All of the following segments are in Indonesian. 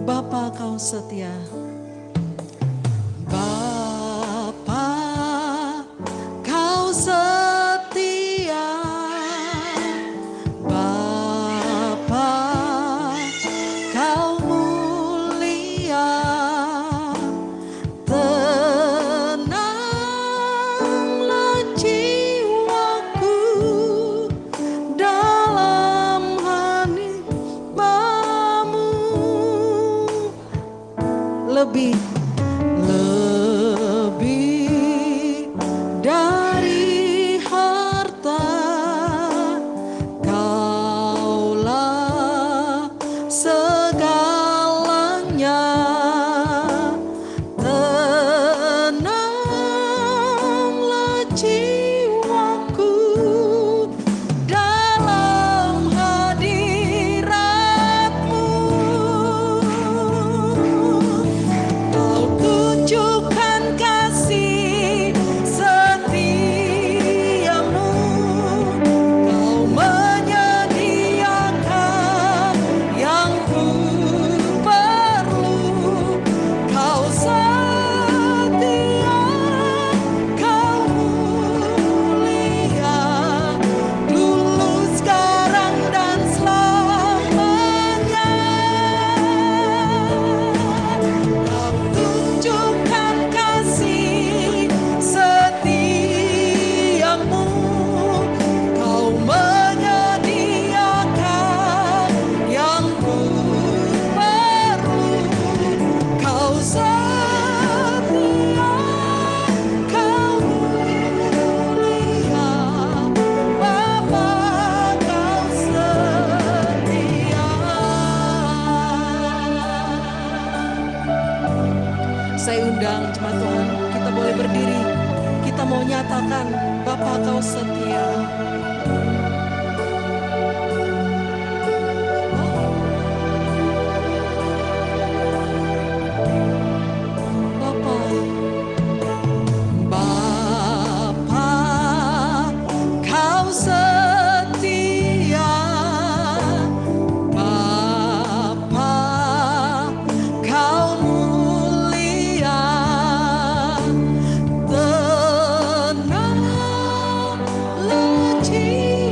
Bapa, Kau setia. Bapa, Kau setia. Bapa, Kau mulia. Tenanglah jiwaku dalam hamba-Mu. Lebih dari harta, Kaulah segalanya. Tenanglah jiwaku dalam hadirat-Mu. Kau tunjukkan kasih setiamu. Kau menyediakan yang ku perlu. Kau setia, Kau mulia, dulu, sekarang, dan selamanya. Kau tunjukkan kasih setiamu. Kau menyediakan yang ku perlu. Kau setia, Kau mulia, Bapa, Kau setia. Saya undang jemaat Tuhan, kita boleh berdiri. Kita mau nyatakan, Bapa, Kau setia. Bapa, Bapa, Kau setia. Bapa, Kau mulia. Tenanglah jiwaku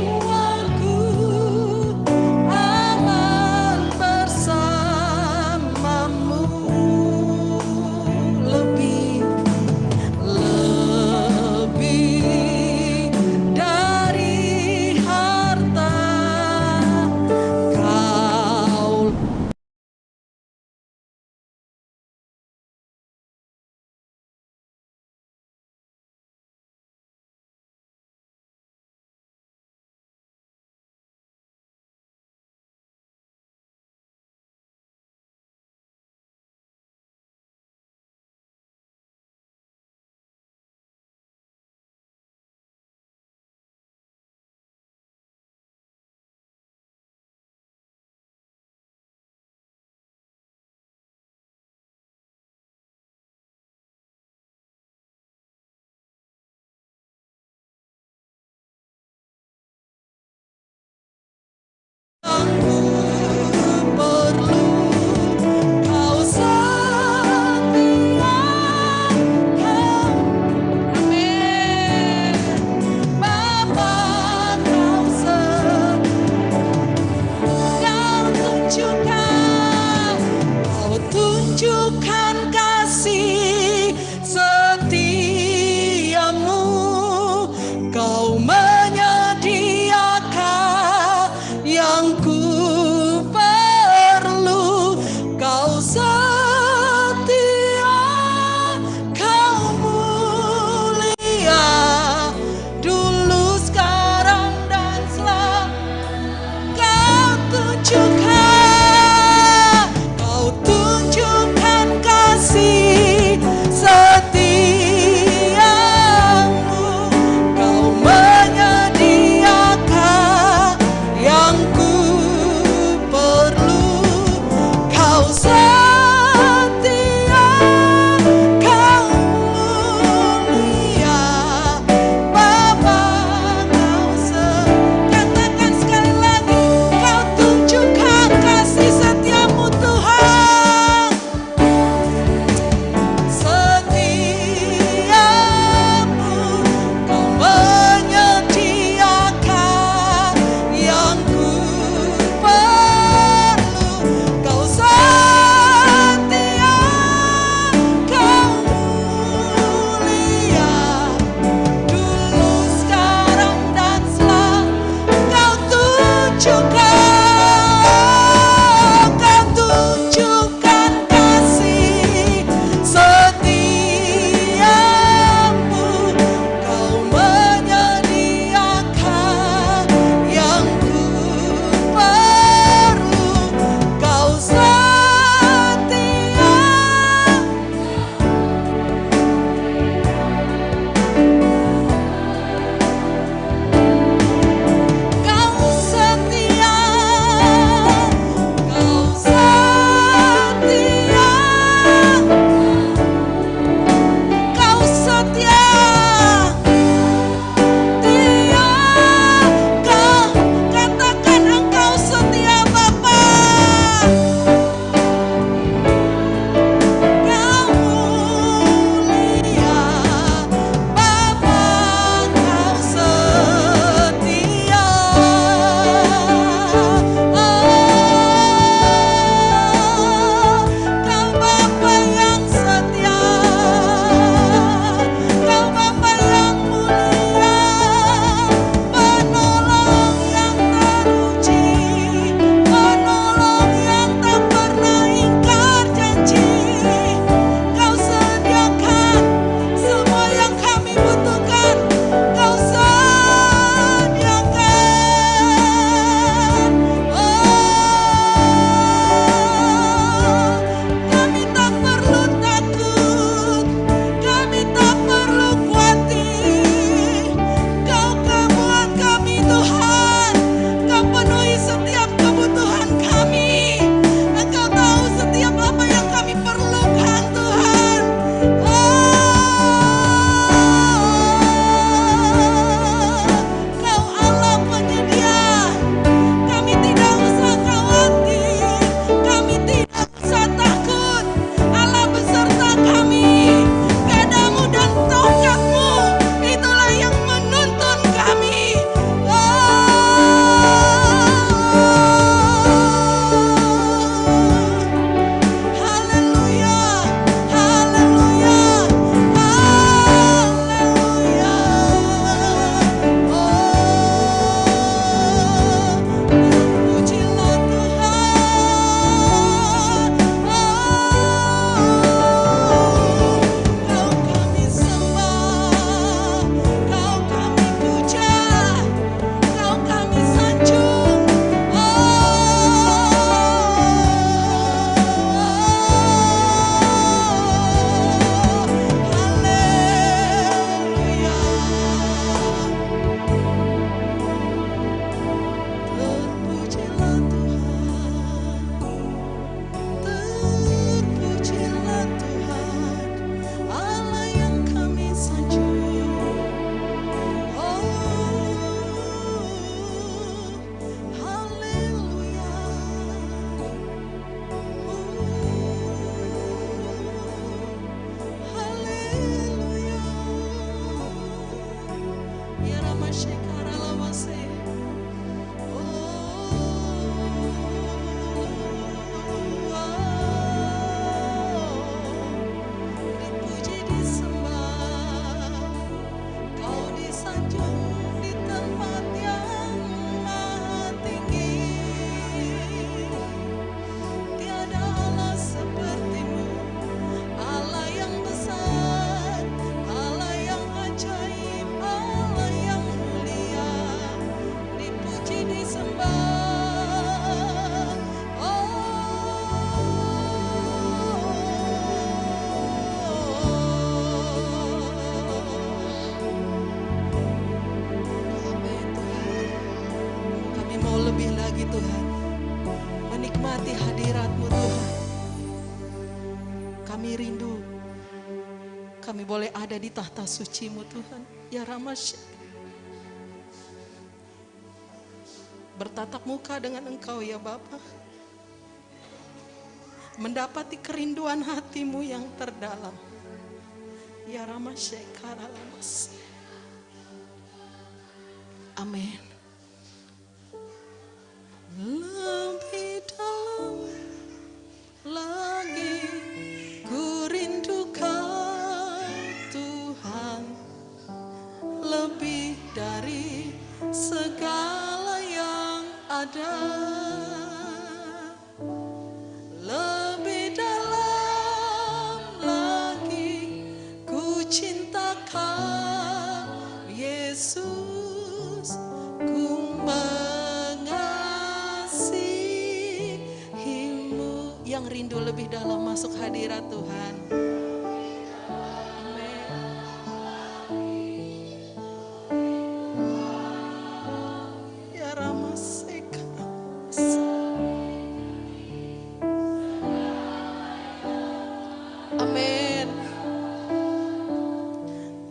Dipuji disembah, Kau disanjung di tempat yang maha tinggi. Tiada Allah seperti-Mu, Allah yang besar, Allah yang ajaib, Allah yang mulia, dipuji disembah. Amin Tuhan. Kami mau lebih lagi Tuhan, menikmati hadirat-Mu Tuhan. Kami rindu, kami boleh ada di tahta suci-Mu Tuhan. Ya Ramasya, bertatap muka dengan Engkau ya Bapa, mendapati kerinduan hati-Mu yang terdalam. Ya Ramasya Karalamas. Amin. Lebih dalam lagi ku rindukan Tuhan, lebih dari segala yang ada. Lebih dalam lagi ku cintakan Yesus, ku mengasihi-Mu. Yang rindu lebih dalam masuk hadirat Tuhan. Amin. Ya Ramaseka. Amin.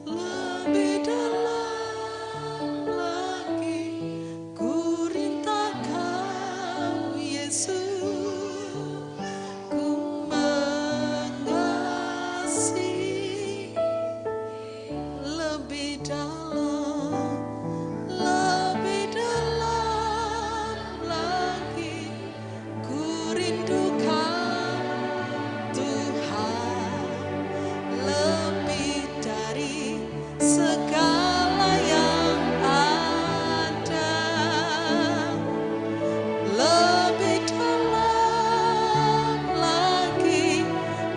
Lebih dalam lagi ku rintakan Yesus, ku mengasihi. Lebih dalam lagi ku rindukan Tuhan, lebih dari segala yang ada. Lebih dalam lagi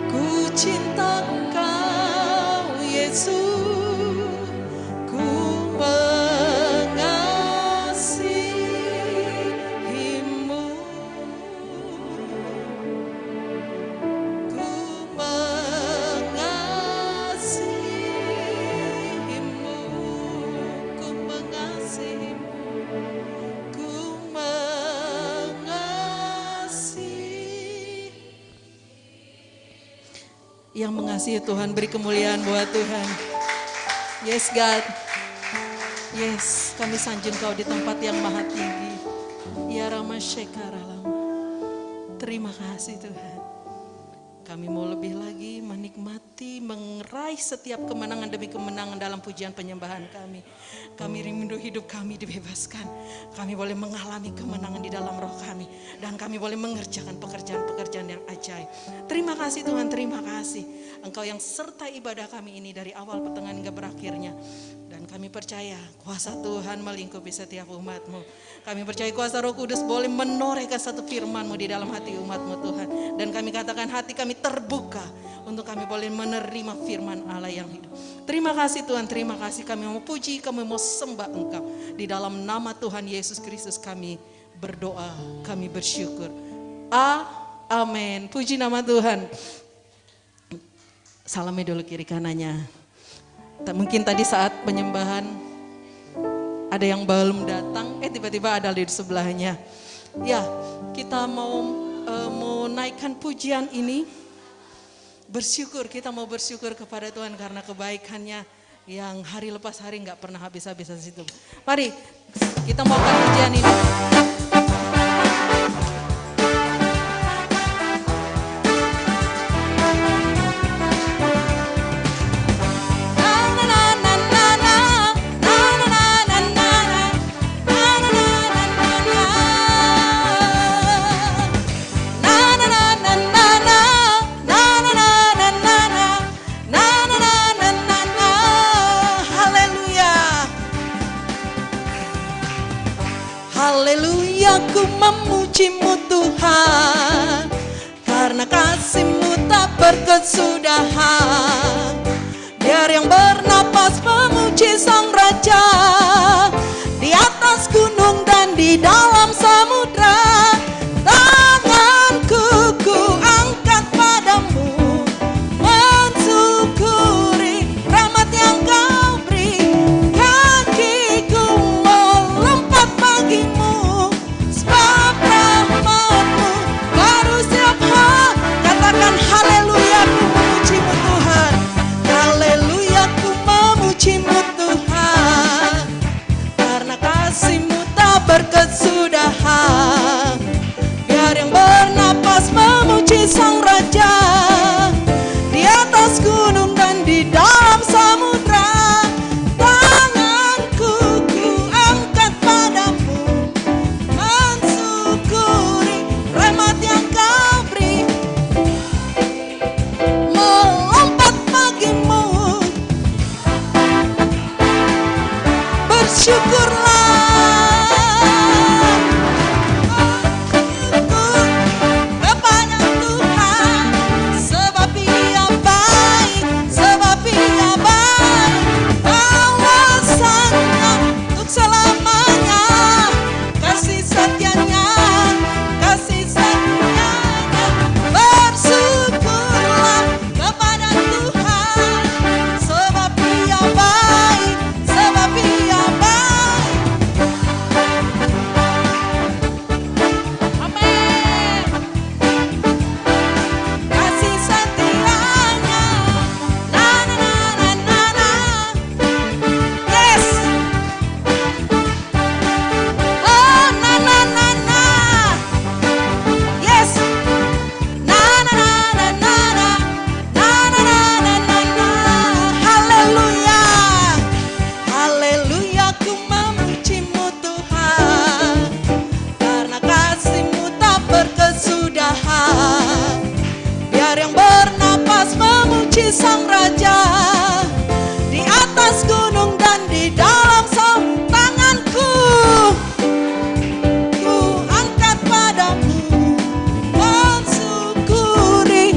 ku cinta Engkau Yesus, ku mengasihi-Mu, ku mengasihi-Mu, ku mengasihi-Mu, ku mengasihi. Yang mengasihi Tuhan beri kemuliaan buat Tuhan. Yes God. Yes, kami sanjung Kau di tempat yang maha tinggi. Ya Ramasyekaralama. Terima kasih Tuhan. Kami mau lebih lagi menikmati, meraih setiap kemenangan demi kemenangan dalam pujian penyembahan kami. Kami rindu hidup kami dibebaskan. Kami boleh mengalami kemenangan di dalam roh kami. Dan kami boleh mengerjakan pekerjaan-pekerjaan yang ajaib. Terima kasih Tuhan, terima kasih. Engkau yang sertai ibadah kami ini dari awal, pertengahan hingga berakhirnya. Dan kami percaya kuasa Tuhan melingkupi setiap umat-Mu. Kami percaya kuasa Roh Kudus boleh menorehkan satu firman-Mu di dalam hati umat-Mu Tuhan. Dan kami katakan hati kami terbuka untuk kami boleh menerima firman Allah yang hidup. Terima kasih Tuhan, terima kasih. Kami mau puji, kami mau sembah Engkau. Di dalam nama Tuhan Yesus Kristus kami berdoa, kami bersyukur. Amin. Puji nama Tuhan. Salamnya dulu kiri kanannya. Mungkin tadi saat penyembahan ada yang belum datang, tiba-tiba ada di sebelahnya. Ya, kita mau naikkan pujian ini. Bersyukur, kita mau bersyukur kepada Tuhan karena kebaikannya yang hari lepas hari nggak pernah habis-habis di situ. Mari kita mau pujian ini. Na na na na na na na na na na. ku memuji-Mu Tuhan, karena kasih-Mu tak berkesudahan. Biar yang bernapas memuji Sang Raja, di atas gunung dan di dalam samudra. Tanganku ku angkat padamu, mensyukuri rahmat yang Kau beri. Kakiku melompat bagimu, sebab rahmat-Mu baru setiap hari. Katakan haleluya, ku memuji-Mu Tuhan. Haleluya, ku memuji-Mu Tuhan, karena kasih-Mu tak berkesudahan. Biar yang bernapas memuji Sang Raja, di atas gunung dan di dalam samudra. Tanganku ku angkat padamu, mensyukuri rahmat yang Kau beri. Melompat bagimu, bersyukurlah. Kepada Tuhan, sebab Ia baik, sebab Ia baik. Awasannya untuk selamanya, kasih setianya, kasih setianya. Bersyukurlah kepada Tuhan, sebab Ia baik, sebab Ia baik. Amin. Kasih setianya, na na na na na na. Yes. Oh na na na na. Yes. Na na na na na na. Na na na na na na. Haleluya. Haleluya, ku memuji-Mu Tuhan, karena kasih-Mu tak berkesudahan. Biar yang bernapas memuji Sang Raja, di atas gunung dan di dalam samudra. Tanganku ku angkat padamu, mensyukuri.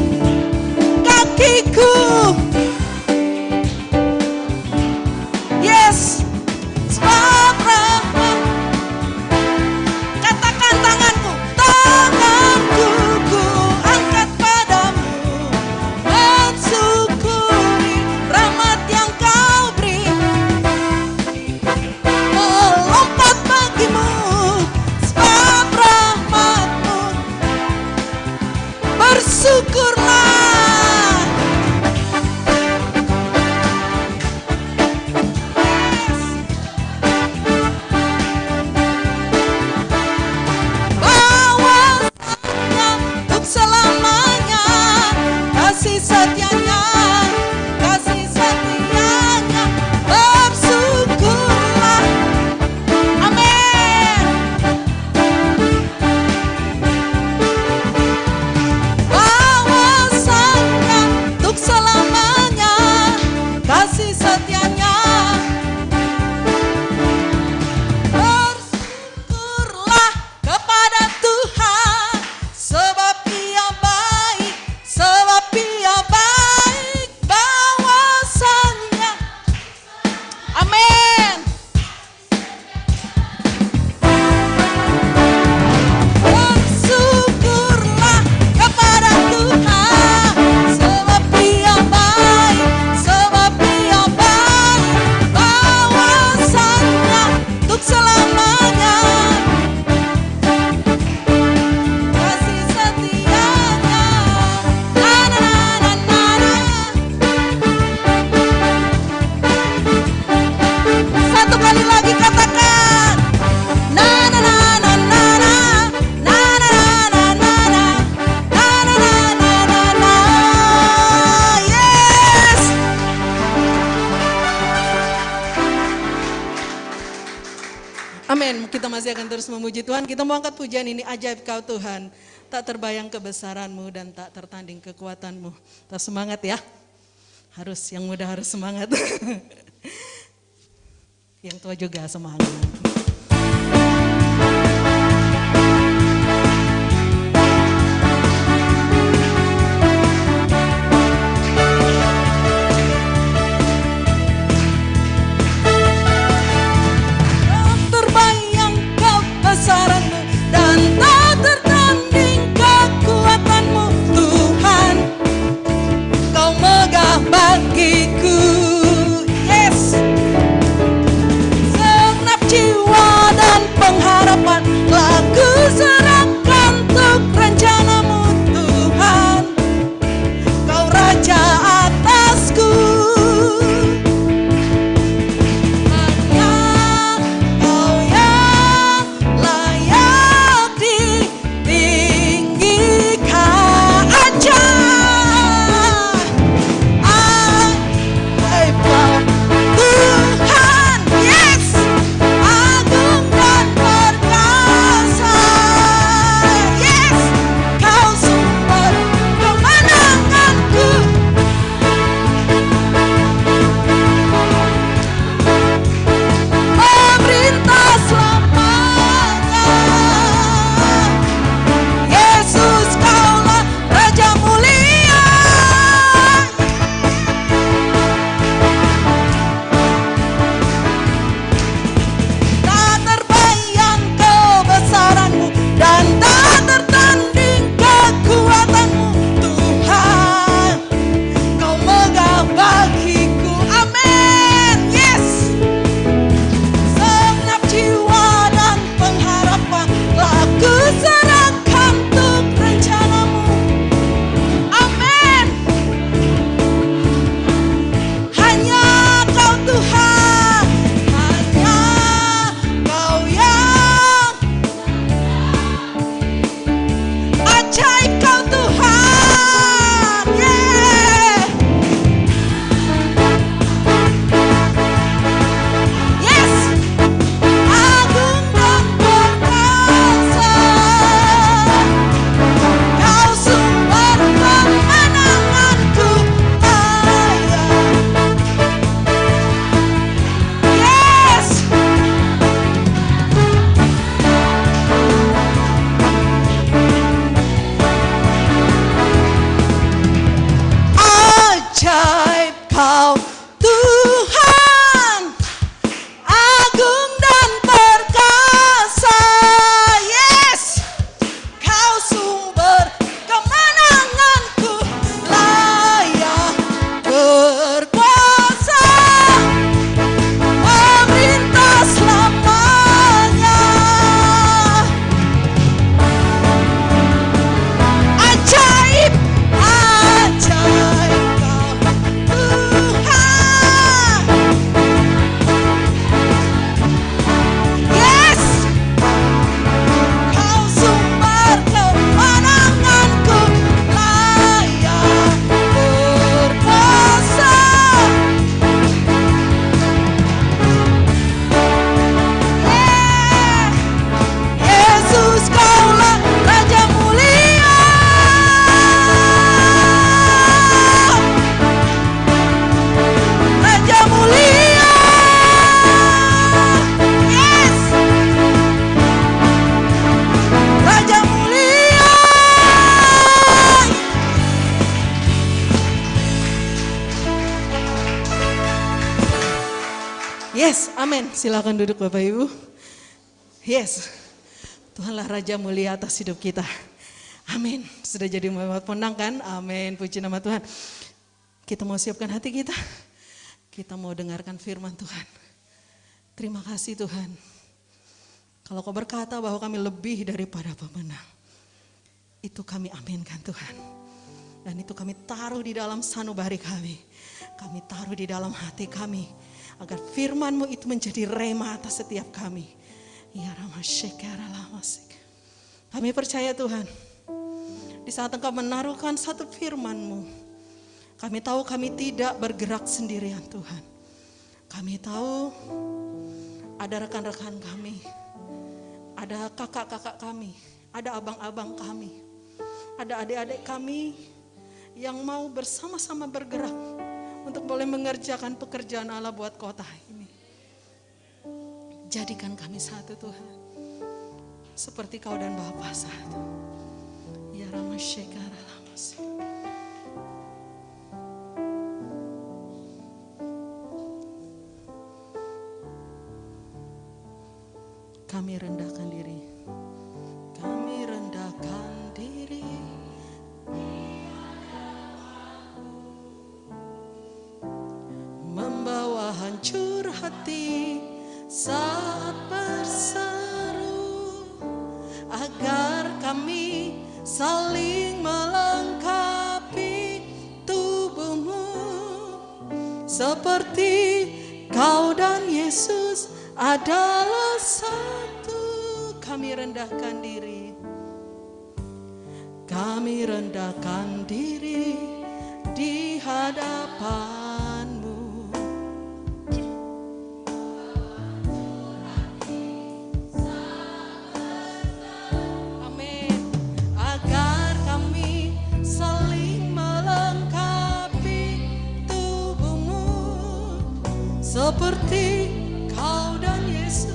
Kakiku, yes, sebab rahmat. Katakan tanganku, tanganku ku angkat padamu, mensyukuri rahmat yang Kau beri. Melompat bagimu, sebab rahmat-Mu. Bersyukurlah. Bahwasanya untuk selamanya, kasih setianya, kasih setianya. Bersyukurlah. Amin. Bahwasanya untuk selamanya, kasih setianya. Bersyukurlah kepada Tuhan, sebab Ia baik, sebab Ia baik. Bahwasanya, amin. Bersyukurlah kepada Tuhan, sebab Ia baik, sebab Ia baik. Bahwasanya untuk selamanya, kasih setianya. Na na na na na na. Satu kali lagi katakan. Na na na na na na. Na na na na na na. Na na na na na na. Yes. Amin. Kita masih akan terus memuji Tuhan. Kita mau angkat pujian ini, ajaib Kau Tuhan. Tak terbayang kebesaran-Mu dan tak tertanding kekuatan-Mu. Kita semangat ya. Harus, yang muda harus semangat. Yang tua juga semangat. Yes, amin. Silakan duduk Bapak Ibu. Yes, Tuhanlah Raja mulia atas hidup kita. Amin. Sudah jadi pemenang kan? Amin. Puji nama Tuhan. Kita mau siapkan hati kita. Kita mau dengarkan firman Tuhan. Terima kasih Tuhan. Kalau Kau berkata bahwa kami lebih daripada pemenang, itu kami aminkan Tuhan. Dan itu kami taruh di dalam sanubari kami. Kami taruh di dalam hati kami. Agar firman-Mu itu menjadi rema atas setiap kami. Ya Ramasyekaralamasik. Kami percaya Tuhan. Di saat Engkau menaruhkan satu firman-Mu, kami tahu kami tidak bergerak sendirian Tuhan. Kami tahu ada rekan-rekan kami. Ada kakak-kakak kami. Ada abang-abang kami. Ada adik-adik kami yang mau bersama-sama bergerak untuk boleh mengerjakan pekerjaan Allah buat kota ini. Jadikan kami satu Tuhan. Seperti Kau dan Bapa satu. Ya Ramasyekaralamasik. Kami rendahkan diri. Kami rendahkan diri. Membawa hancur hati saat berseru, agar kami saling melengkapi tubuh-Mu. Seperti Kau dan Yesus adalah satu. Kami rendahkan diri. Kami rendahkan diri di hadapan-Mu. Amin. Agar kami saling melengkapi tubuh-Mu. Seperti Kau dan Yesus.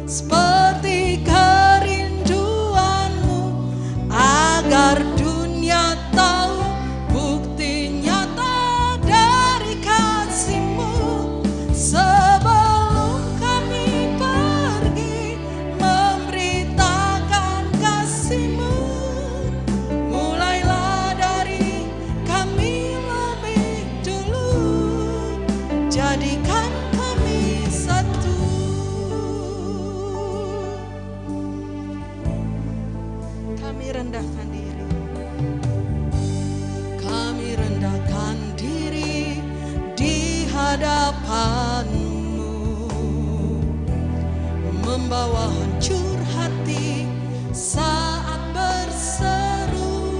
Seperti kerinduan-Mu, agar dunia tahu bukti nyata dari kasih-Mu. Sebelum kami pergi memberitakan kasih-Mu, mulailah dari kami lebih dulu. Jadikan kami satu. Kami rendahkan diri. Kami rendahkan diri di hadapan-Mu. Membawa hancur hati saat berseru,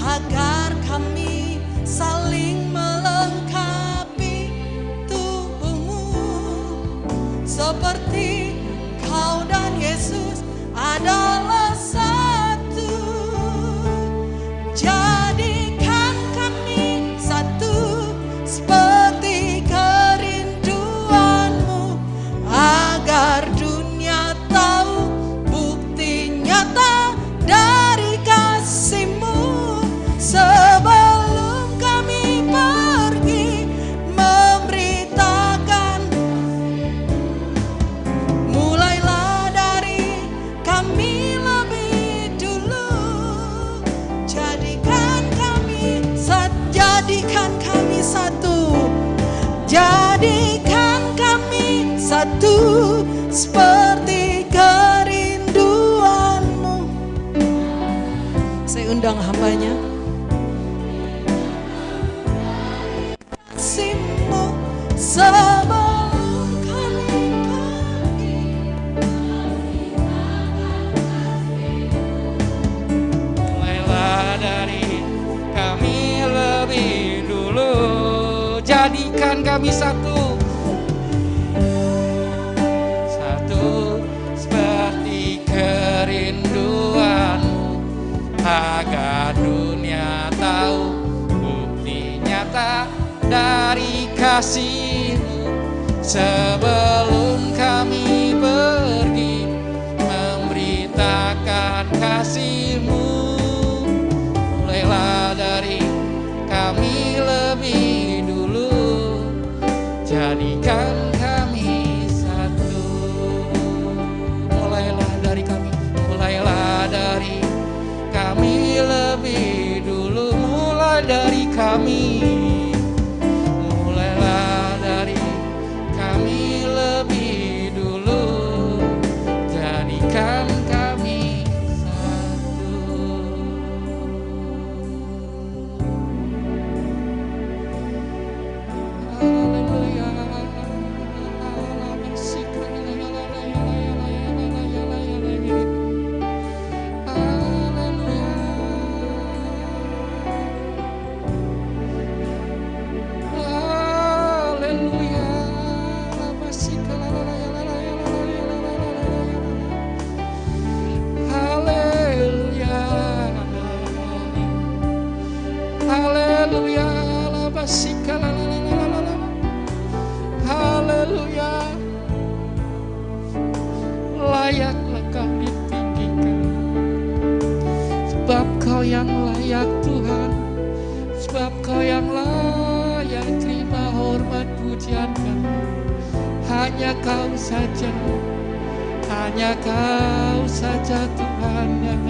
agar kami saling melengkapi tubuh-Mu. Seperti Kau dan Yesus adalah satu. Jadikan kami satu seperti kerinduan-Mu, agar dunia tahu bukti nyata dari kasih-Mu. Sebelum kami pergi memberitakan, mulailah dari kami lebih dulu. Jadikan kami satu. Jadikan kami satu seperti kerinduan-Mu. Saya undang hamba-Nya. Kasih-Mu sebelum kami pergi. Mulailah dari kami lebih dulu. Jadikan kami satu. Satu seperti kerinduan-Mu, agar dunia tahu bukti nyata dari kasih-Mu. Sebelum kami pergi memberitakan kasih-Mu, Haleluya. Layaklah Kau ditinggikan, sebab Kau yang layak Tuhan, sebab Kau yang layak terima hormat pujian kami. Hanya Kau saja, hanya Kau saja Tuhan yang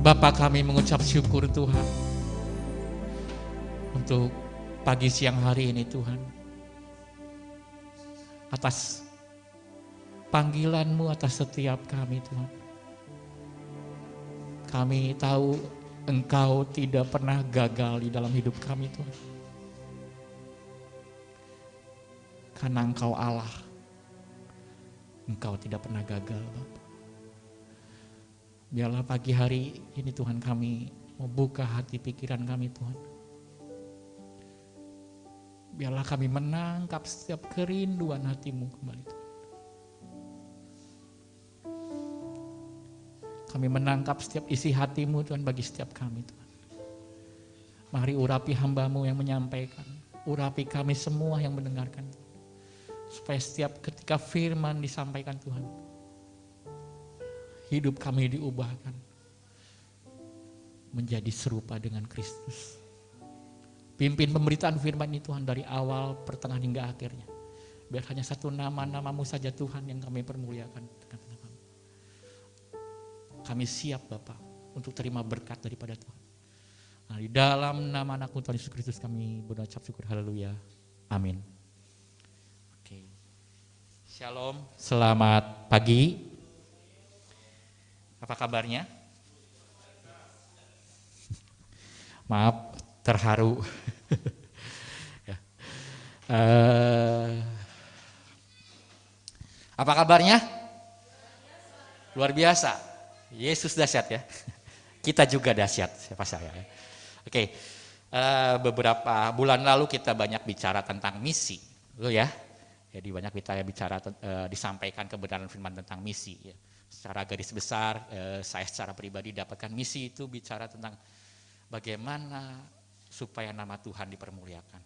Bapa, kami mengucap syukur Tuhan untuk pagi siang hari ini Tuhan, atas panggilan-Mu atas setiap kami Tuhan. Kami tahu Engkau tidak pernah gagal di dalam hidup kami Tuhan, karena Engkau Allah, Engkau tidak pernah gagal Bapa. Biarlah pagi hari ini Tuhan kami membuka hati pikiran kami Tuhan. Biarlah kami menangkap setiap kerinduan hati-Mu kembali Tuhan. Kami menangkap setiap isi hati-Mu Tuhan bagi setiap kami Tuhan. Mari urapi hamba-Mu yang menyampaikan. Urapi kami semua yang mendengarkan Tuhan. Supaya setiap ketika firman disampaikan Tuhan, hidup kami diubahkan menjadi serupa dengan Kristus. Pimpin pemberitaan firman ini Tuhan dari awal, pertengahan hingga akhirnya. Biar hanya satu nama-Nama-Mu saja Tuhan yang kami permuliakan. Kami siap Bapa untuk terima berkat daripada Tuhan. Nah, di dalam nama Anak-Mu Tuhan Yesus Kristus kami berucap syukur. Haleluya. Amin. Oke. Shalom. Selamat pagi. Apa kabarnya? Maaf, terharu. Ya. Apa kabarnya? Luar biasa. Yesus dahsyat ya. Kita juga dahsyat, siapa saya. Oke, beberapa bulan lalu kita banyak bicara tentang misi, loh ya. Jadi banyak kita bicara disampaikan kebenaran firman tentang misi. Ya. Secara garis besar, saya secara pribadi dapatkan misi itu bicara tentang bagaimana supaya nama Tuhan dipermuliakan.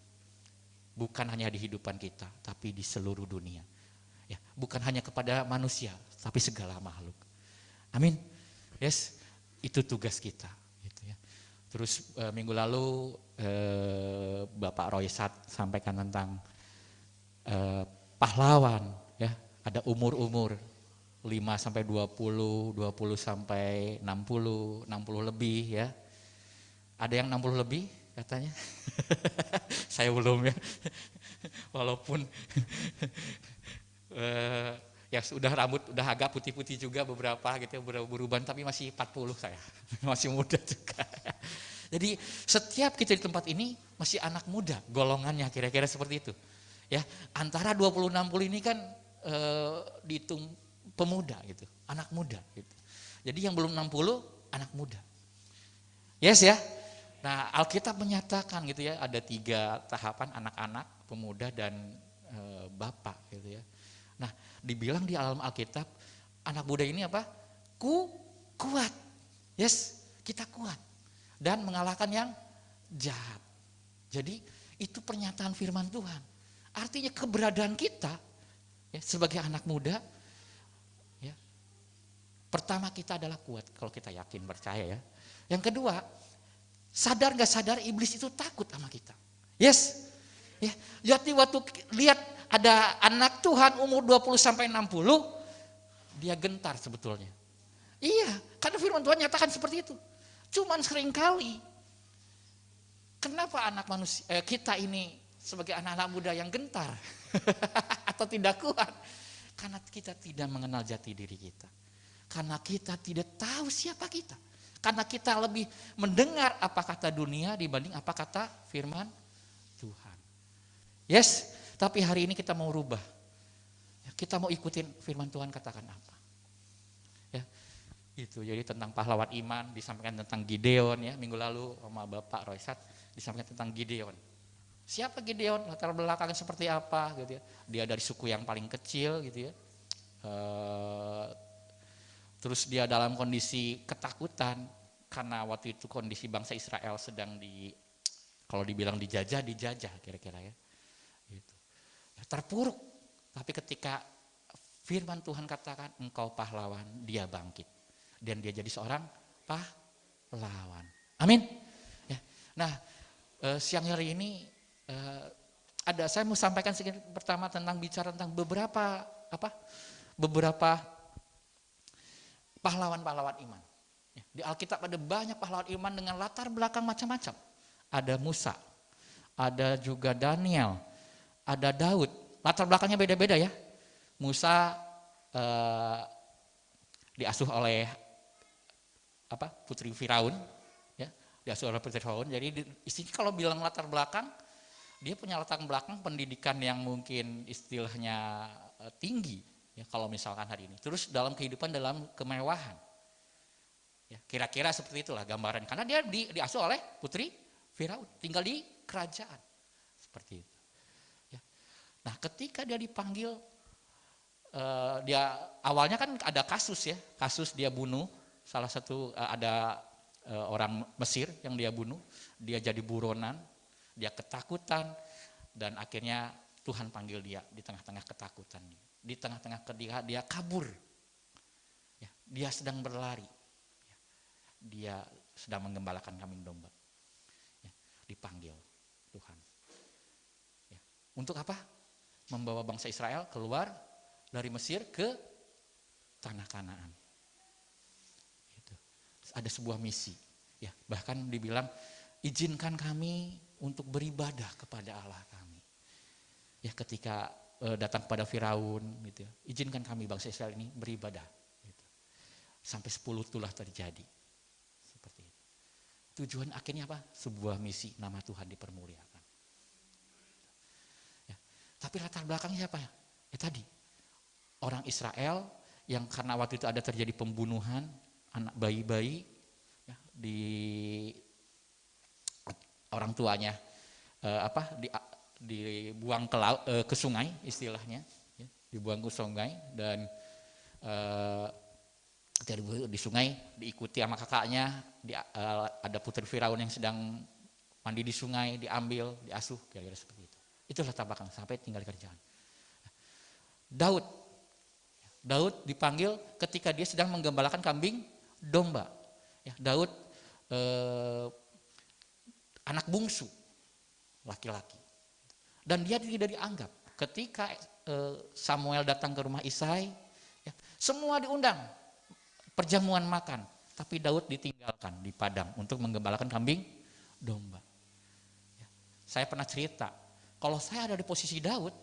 Bukan hanya di kehidupan kita, tapi di seluruh dunia. Ya, bukan hanya kepada manusia, tapi segala makhluk. Amin. Yes, itu tugas kita. Gitu ya. Terus minggu lalu Bapak Roysat sampaikan tentang pahlawan. Ya, ada umur-umur. 5 sampai 20, 20 sampai 60, 60 lebih ya. Ada yang 60 lebih katanya. Saya belum ya. Walaupun ya sudah rambut udah agak putih-putih juga beberapa gitu ya, beruban, tapi masih 40 saya. Masih muda juga. Jadi setiap kita di tempat ini masih anak muda golongannya kira-kira seperti itu. Ya, antara 20 60 ini kan dihitung pemuda gitu, anak muda gitu. Jadi yang belum 60 anak muda. Yes ya. Nah, Alkitab menyatakan gitu ya, ada 3 tahapan, anak-anak, pemuda dan bapak gitu ya. Nah, dibilang di alam Alkitab anak muda ini apa? Kuat. Yes, kita kuat dan mengalahkan yang jahat. Jadi itu pernyataan firman Tuhan. Artinya keberadaan kita ya, sebagai anak muda. Pertama kita adalah kuat kalau kita yakin percaya ya. Yang kedua, sadar gak sadar iblis itu takut sama kita. Yes. Ya, jadi waktu lihat ada anak Tuhan umur 20 sampai 60, dia gentar sebetulnya. Iya, karena firman Tuhan nyatakan seperti itu. Cuman seringkali kenapa anak manusia kita ini sebagai anak-anak muda yang gentar atau tidak kuat? Karena kita tidak mengenal jati diri kita. Karena kita tidak tahu siapa kita. Karena kita lebih mendengar apa kata dunia dibanding apa kata firman Tuhan. Yes, tapi hari ini kita mau rubah. Kita mau ikutin firman Tuhan katakan apa. Ya. Itu jadi tentang pahlawan iman, disampaikan tentang Gideon ya, minggu lalu sama Bapak Roysat disampaikan tentang Gideon. Siapa Gideon? Latar belakangnya seperti apa gitu ya. Dia dari suku yang paling kecil gitu ya. Terus dia dalam kondisi ketakutan karena waktu itu kondisi bangsa Israel sedang kalau dibilang dijajah kira-kira ya. Gitu. Ya, terpuruk. Tapi ketika firman Tuhan katakan engkau pahlawan, dia bangkit. Dan dia jadi seorang pahlawan. Amin. Ya. Nah, siang hari ini saya mau sampaikan sedikit pertama bicara tentang beberapa pahlawan-pahlawan iman. Ya, di Alkitab ada banyak pahlawan iman dengan latar belakang macam-macam. Ada Musa, ada juga Daniel, ada Daud. Latar belakangnya beda-beda ya. Musa diasuh oleh putri Firaun, ya, diasuh oleh putri Firaun. Jadi isinya kalau bilang latar belakang, dia punya latar belakang pendidikan yang mungkin istilahnya tinggi, ya kalau misalkan hari ini. Terus dalam kehidupan dalam kemewahan, ya, kira-kira seperti itulah gambaran. Karena dia diasuh oleh putri Firaun, tinggal di kerajaan, seperti itu. Ya. Nah, ketika dia dipanggil, dia awalnya kan ada kasus dia bunuh salah satu ada orang Mesir yang dia bunuh, dia jadi buronan, dia ketakutan dan akhirnya Tuhan panggil dia di tengah-tengah ketakutan, di tengah-tengah dia kabur, ya, dia sedang berlari, ya, dia sedang menggembalakan kambing domba, ya, dipanggil Tuhan, ya, untuk apa? Membawa bangsa Israel keluar dari Mesir ke tanah Kanaan. Itu ada sebuah misi, ya, bahkan dibilang izinkan kami untuk beribadah kepada Allah kami. Ya, ketika datang pada Firaun, gitu ya, izinkan kami bangsa Israel ini beribadah. Gitu. Sampai 10 itulah terjadi. Seperti itu. Tujuan akhirnya apa? Sebuah misi, nama Tuhan dipermuliakan. Ya. Tapi latar belakangnya apa ya? Ya tadi, orang Israel yang karena waktu itu ada terjadi pembunuhan anak bayi-bayi, ya, di orang tuanya dibuang ke sungai istilahnya, ya, dibuang ke sungai dan di sungai diikuti sama kakaknya, ada putri Firaun yang sedang mandi di sungai, diambil, diasuh, kira-kira seperti itu. Itu latar belakang sampai tinggal di kerajaan. Daud dipanggil ketika dia sedang menggembalakan kambing domba. Ya, Daud anak bungsu, laki-laki. Dan dia tidak dianggap. Ketika Samuel datang ke rumah Isai, ya, semua diundang perjamuan makan. Tapi Daud ditinggalkan di padang untuk menggembalakan kambing domba. Ya, saya pernah cerita, kalau saya ada di posisi Daud,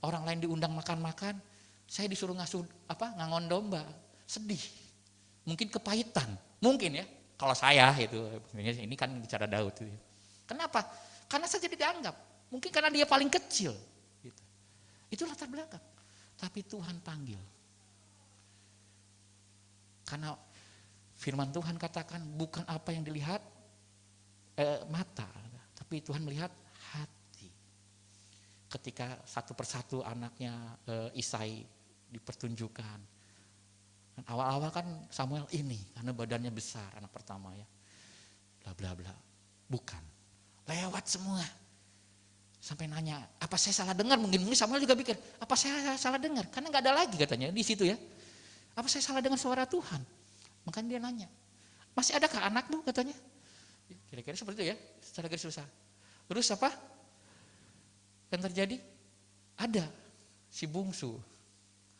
orang lain diundang makan-makan, saya disuruh ngangon domba, sedih, mungkin kepahitan, mungkin ya. Kalau saya itu, ini kan bicara Daud. Kenapa? Karena saya tidak dianggap, mungkin karena dia paling kecil. Gitu. Itu latar belakang. Tapi Tuhan panggil. Karena firman Tuhan katakan bukan apa yang dilihat mata, tapi Tuhan melihat hati. Ketika satu persatu anaknya Isai dipertunjukkan. Dan awal-awal kan Samuel ini karena badannya besar, anak pertama ya. Bla bla bla. Bukan. Lewat semua. Sampai nanya, apa saya salah dengar? Mungkin Samuel juga pikir, apa saya salah dengar? Karena nggak ada lagi katanya di situ ya. Apa saya salah dengar suara Tuhan? Makanya dia nanya, masih adakah anakmu katanya? Kira-kira seperti itu ya, secara garis besar. Terus apa yang terjadi? Ada si bungsu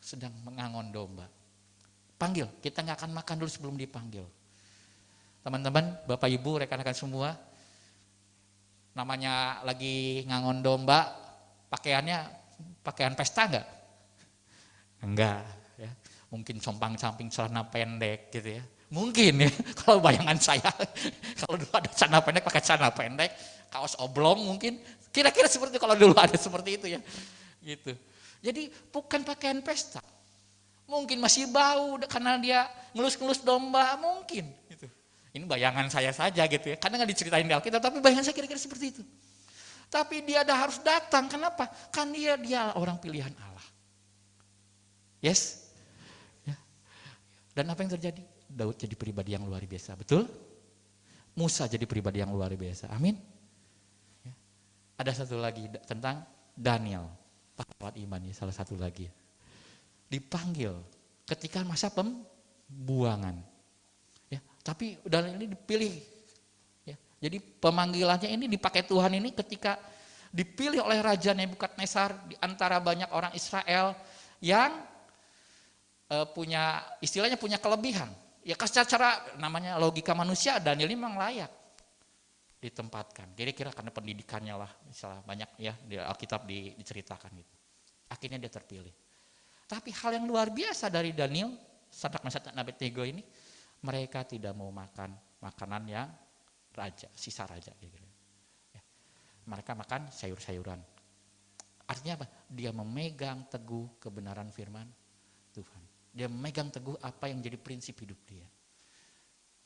sedang mengangon domba. Panggil, kita nggak akan makan dulu sebelum dipanggil. Teman-teman, Bapak Ibu, rekan-rekan semua, namanya lagi ngangon domba, pakaiannya pakaian pesta enggak? Enggak, ya. Mungkin compang-camping celana pendek gitu ya. Mungkin ya, kalau bayangan saya, kalau dulu ada celana pendek pakai celana pendek, kaos oblong mungkin, kira-kira seperti kalau dulu ada seperti itu ya. Gitu. Jadi bukan pakaian pesta. Mungkin masih bau karena dia ngelus-ngelus domba, mungkin. Gitu. Ini bayangan saya saja gitu ya. Kadang nggak diceritain di Alkitab, tapi bayangan saya kira-kira seperti itu. Tapi dia harus datang, kenapa? Kan dia orang pilihan Allah. Yes? Ya. Dan apa yang terjadi? Daud jadi pribadi yang luar biasa, betul? Musa jadi pribadi yang luar biasa, amin. Ya. Ada satu lagi tentang Daniel, pahlawan iman ya, salah satu lagi. Dipanggil ketika masa pembuangan. Ya, tapi Daniel ini dipilih. Ya, jadi pemanggilannya ini dipakai Tuhan ini ketika dipilih oleh Raja Nebukadnezar di antara banyak orang Israel yang punya istilahnya punya kelebihan. Ya secara namanya logika manusia Daniel ini memang layak ditempatkan. Kira-kira karena pendidikannya lah, misalnya banyak ya di Alkitab diceritakan gitu. Akhirnya dia terpilih. Tapi hal yang luar biasa dari Daniel, Sadrak Mesak dan Abednego ini, mereka tidak mau makan makanan yang sisa raja. Gitu. Ya. Mereka makan sayur-sayuran. Artinya apa? Dia memegang teguh kebenaran firman Tuhan. Dia memegang teguh apa yang jadi prinsip hidup dia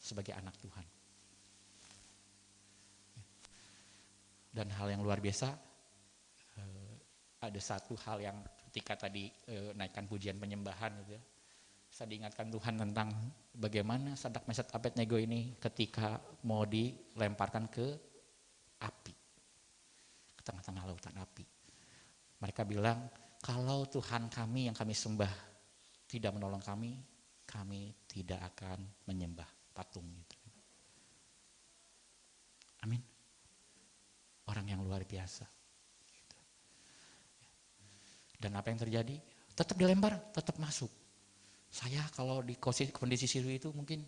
sebagai anak Tuhan. Dan hal yang luar biasa, ada satu hal yang ketika tadi naikkan pujian penyembahan gitu ya, saya diingatkan Tuhan tentang bagaimana Sadrak Mesak Abednego ini ketika mau dilemparkan ke api, ke tengah-tengah lautan api. Mereka bilang, kalau Tuhan kami yang kami sembah tidak menolong kami tidak akan menyembah patung itu. Amin. Orang yang luar biasa. Dan apa yang terjadi? Tetap dilempar, tetap masuk. Saya kalau di kondisi seperti itu mungkin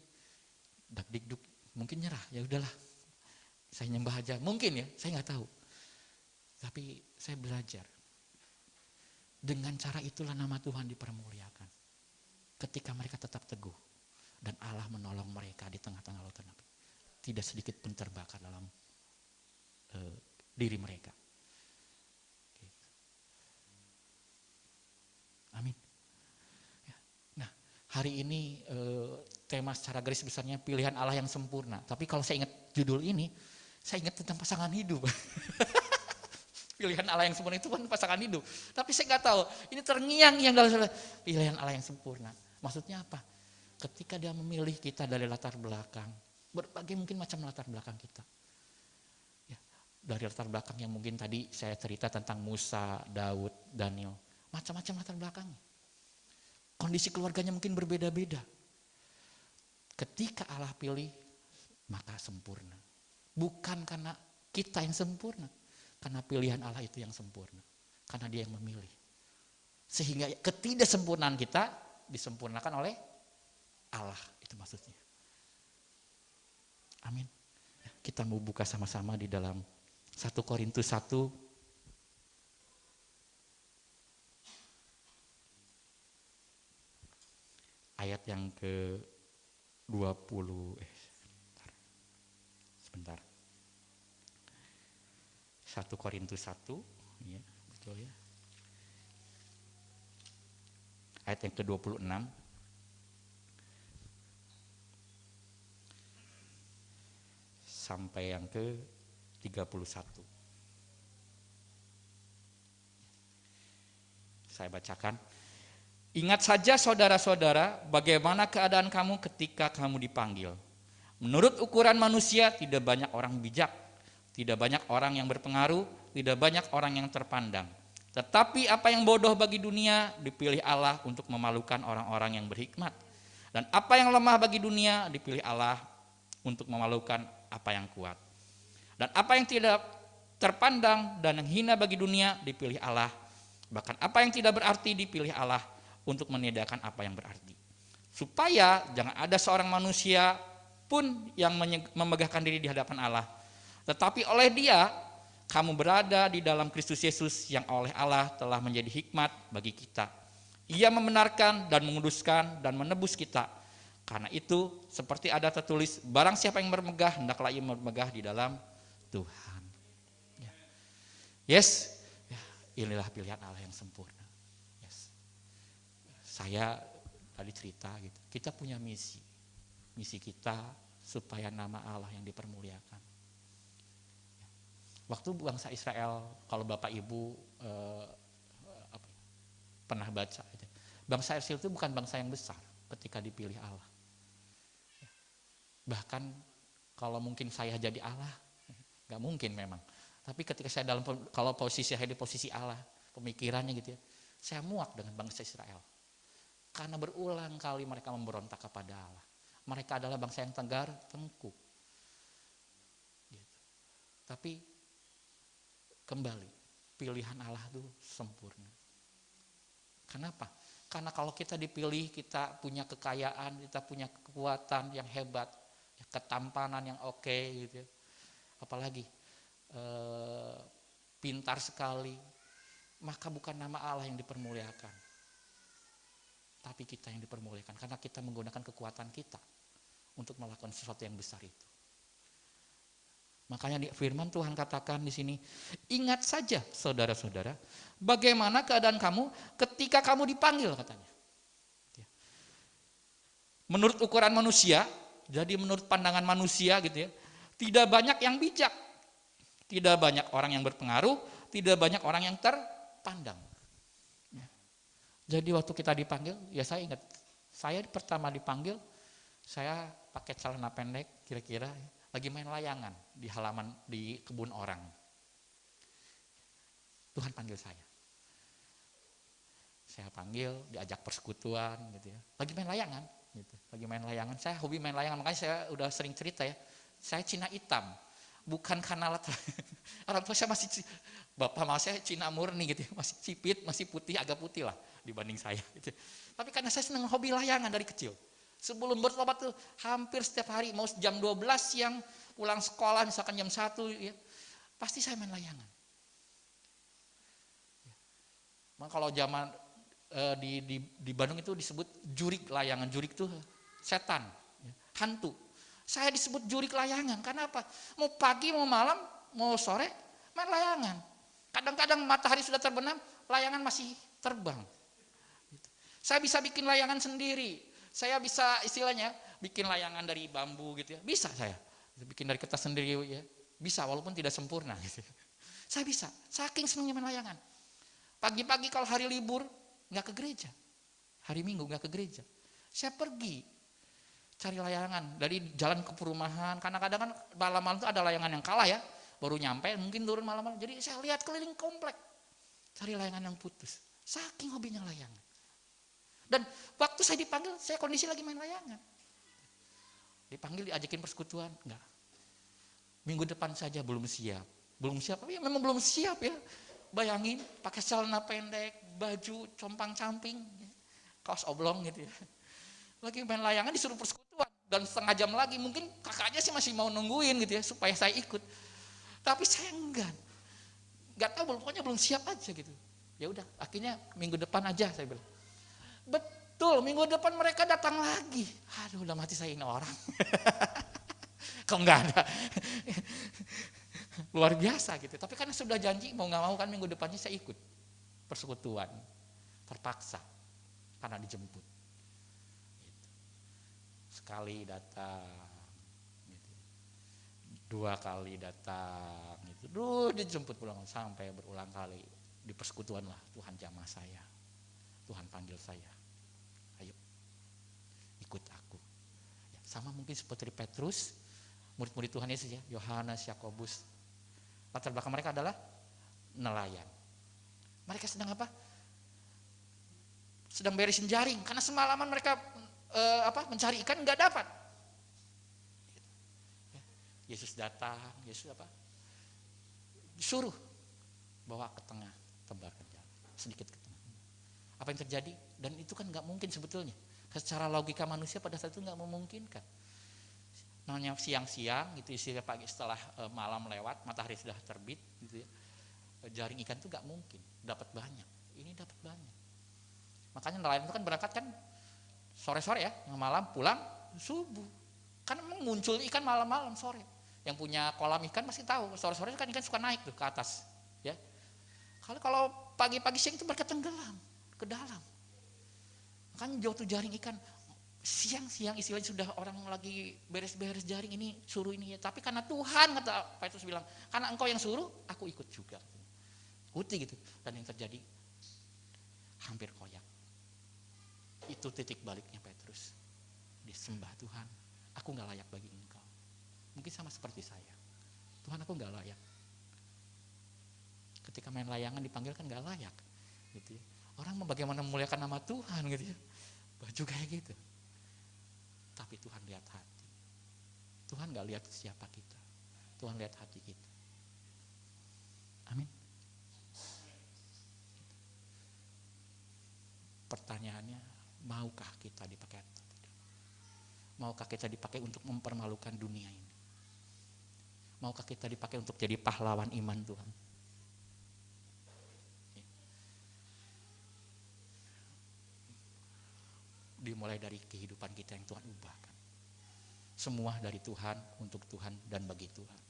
dak-dikduk, mungkin nyerah, ya udahlah. Saya nyembah aja, mungkin ya, saya nggak tahu. Tapi saya belajar. Dengan cara itulah nama Tuhan dipermuliakan. Ketika mereka tetap teguh dan Allah menolong mereka di tengah-tengah lautan api. Tidak sedikit pun terbakar dalam diri mereka. Amin. Nah, hari ini tema secara garis besarnya pilihan Allah yang sempurna. Tapi kalau saya ingat judul ini, saya ingat tentang pasangan hidup. Pilihan Allah yang sempurna itu kan pasangan hidup. Tapi saya nggak tahu, ini terngiang-ngiang dalam pilihan Allah yang sempurna. Maksudnya apa? Ketika dia memilih kita dari latar belakang, berbagai mungkin macam latar belakang kita. Ya, dari latar belakang yang mungkin tadi saya cerita tentang Musa, Daud, Daniel. Macam-macam latar belakangnya. Kondisi keluarganya mungkin berbeda-beda. Ketika Allah pilih, maka sempurna. Bukan karena kita yang sempurna. Karena pilihan Allah itu yang sempurna. Karena dia yang memilih. Sehingga ketidaksempurnaan kita disempurnakan oleh Allah. Itu maksudnya. Amin. Kita mau buka sama-sama di dalam 1 Korintus 1. Ayat yang ke-20, sebentar. 1 Korintus 1, ya, betul ya. Ayat yang ke-26. Sampai yang ke-31. Saya bacakan. Ingat saja saudara-saudara, bagaimana keadaan kamu ketika kamu dipanggil. Menurut ukuran manusia tidak banyak orang bijak, tidak banyak orang yang berpengaruh, tidak banyak orang yang terpandang. Tetapi apa yang bodoh bagi dunia dipilih Allah untuk memalukan orang-orang yang berhikmat. Dan apa yang lemah bagi dunia dipilih Allah untuk memalukan apa yang kuat. Dan apa yang tidak terpandang dan yang hina bagi dunia dipilih Allah. Bahkan apa yang tidak berarti dipilih Allah untuk meniadakan apa yang berarti. Supaya jangan ada seorang manusia pun yang memegahkan diri di hadapan Allah. Tetapi oleh dia, kamu berada di dalam Kristus Yesus yang oleh Allah telah menjadi hikmat bagi kita. Ia membenarkan dan menguduskan dan menebus kita. Karena itu, seperti ada tertulis, barang siapa yang bermegah, hendaklah ia bermegah di dalam Tuhan. Yes, inilah pilihan Allah yang sempurna. Saya tadi cerita gitu. Kita punya misi. Misi kita supaya nama Allah yang dipermuliakan. Waktu bangsa Israel, kalau Bapak Ibu pernah baca, bangsa Israel itu bukan bangsa yang besar ketika dipilih Allah. Bahkan kalau mungkin saya jadi Allah, nggak mungkin memang. Tapi ketika saya kalau posisi saya di posisi Allah, pemikirannya gitu ya, saya muak dengan bangsa Israel. Karena berulang kali mereka memberontak kepada Allah. Mereka adalah bangsa yang tegar, tengkuk. Gitu. Tapi kembali, pilihan Allah itu sempurna. Kenapa? Karena kalau kita dipilih, kita punya kekayaan, kita punya kekuatan yang hebat, ketampanan yang oke, gitu ya. Apalagi pintar sekali, maka bukan nama Allah yang dipermuliakan, tapi kita yang dipermuliakan, karena kita menggunakan kekuatan kita untuk melakukan sesuatu yang besar itu. Makanya di firman Tuhan katakan di sini, ingat saja saudara-saudara, bagaimana keadaan kamu ketika kamu dipanggil, katanya. Menurut ukuran manusia, jadi menurut pandangan manusia gitu ya, tidak banyak yang bijak, tidak banyak orang yang berpengaruh, tidak banyak orang yang terpandang. Jadi waktu kita dipanggil, ya saya ingat, saya pertama dipanggil, saya pakai celana pendek kira-kira, lagi main layangan di halaman di kebun orang. Tuhan panggil saya. Saya panggil, diajak persekutuan gitu ya. Lagi main layangan gitu. Lagi main layangan. Saya hobi main layangan, makanya saya udah sering cerita ya. Saya Cina hitam. Bukan karena orang tua saya masih bapak mama saya Cina murni gitu ya. Masih cipit, masih putih, agak putih lah dibanding saya gitu. Tapi karena saya senang hobi layangan dari kecil. Sebelum bertobat tuh hampir setiap hari, mau jam 12 siang pulang sekolah misalkan jam 1 ya, pasti saya main layangan. Maka kalau zaman di Bandung itu disebut jurik layangan. Jurik itu setan, hantu. Saya disebut jurik layangan, karena apa? Mau pagi, mau malam, mau sore, main layangan. Kadang-kadang matahari sudah terbenam, layangan masih terbang. Saya bisa bikin layangan sendiri. Saya bisa istilahnya bikin layangan dari bambu gitu ya. Bisa saya. Bikin dari kertas sendiri ya. Bisa walaupun tidak sempurna gitu. Saya bisa. Saking senangnya main layangan. Pagi-pagi kalau hari libur nggak ke gereja. Hari Minggu nggak ke gereja. Saya pergi cari layangan dari jalan ke perumahan. Karena kadang kan malam-malam itu ada layangan yang kalah ya. Baru nyampe mungkin turun malam-malam. Jadi saya lihat keliling komplek. Cari layangan yang putus. Saking hobinya layangan. Dan waktu saya dipanggil, saya kondisi lagi main layangan. Dipanggil, diajakin persekutuan, enggak. Minggu depan saja belum siap. Belum siap, ya memang belum siap ya. Bayangin, pakai celana pendek, baju compang-camping, kaos oblong gitu ya. Lagi main layangan disuruh persekutuan. Dan setengah jam lagi, mungkin kakaknya sih masih mau nungguin gitu ya, supaya saya ikut. Tapi saya enggak. Enggak tahu, pokoknya belum siap aja gitu. Ya udah, akhirnya minggu depan aja saya bilang. Betul, minggu depan mereka datang lagi. Aduh, udah mati saya ini orang. Kok nggak ada? Luar biasa gitu. Tapi karena sudah janji, mau nggak mau kan minggu depannya saya ikut persekutuan. Terpaksa, karena dijemput. Gitu. Sekali datang, gitu. 2 kali datang, gitu. Dijemput pulang sampai berulang kali. Di persekutuan lah Tuhan jamah saya. Tuhan panggil saya, ayo ikut aku. Ya, sama mungkin seperti Petrus, murid-murid Tuhan Yesus ya, Yohanes, Yakobus. Latar belakang mereka adalah nelayan. Mereka sedang apa? Sedang beresin jaring, karena semalaman mereka mencari ikan nggak dapat. Yesus datang, Yesus disuruh bawa ke tengah, tebarkan jaring, sedikit ke tengah. Apa yang terjadi? Dan itu kan nggak mungkin sebetulnya. Secara logika manusia pada saat itu nggak memungkinkan. Namanya siang-siang, gitu istilah pagi setelah malam lewat, matahari sudah terbit, gitu ya. Jaring ikan itu nggak mungkin dapat banyak. Ini dapat banyak. Makanya nelayan itu kan berangkat kan sore-sore ya, malam pulang subuh. Kan muncul ikan malam-malam sore. Yang punya kolam ikan pasti tahu, sore-sore kan ikan suka naik tuh ke atas, ya. Kalau pagi-pagi siang itu mereka tenggelam ke dalam. Kan jauh tuh jaring ikan, siang-siang istilahnya sudah orang lagi beres-beres jaring ini, suruh ini ya. Tapi karena Tuhan, kata Petrus bilang, karena engkau yang suruh, aku ikut juga. Ikuti gitu. Dan yang terjadi, hampir koyak. Itu titik baliknya Petrus. Disembah Tuhan, aku gak layak bagi engkau. Mungkin sama seperti saya. Tuhan, aku gak layak. Ketika main layangan dipanggil kan gak layak. Gitu ya. Orang mau bagaimana memuliakan nama Tuhan gitu ya. Baju kayak gitu. Tapi Tuhan lihat hati. Tuhan gak lihat siapa kita. Tuhan lihat hati kita. Amin. Pertanyaannya, maukah kita dipakai atau tidak? Maukah kita dipakai untuk mempermalukan dunia ini? Maukah kita dipakai untuk jadi pahlawan iman Tuhan? Dimulai dari kehidupan kita yang Tuhan ubahkan. Semua dari Tuhan, untuk Tuhan, dan bagi Tuhan.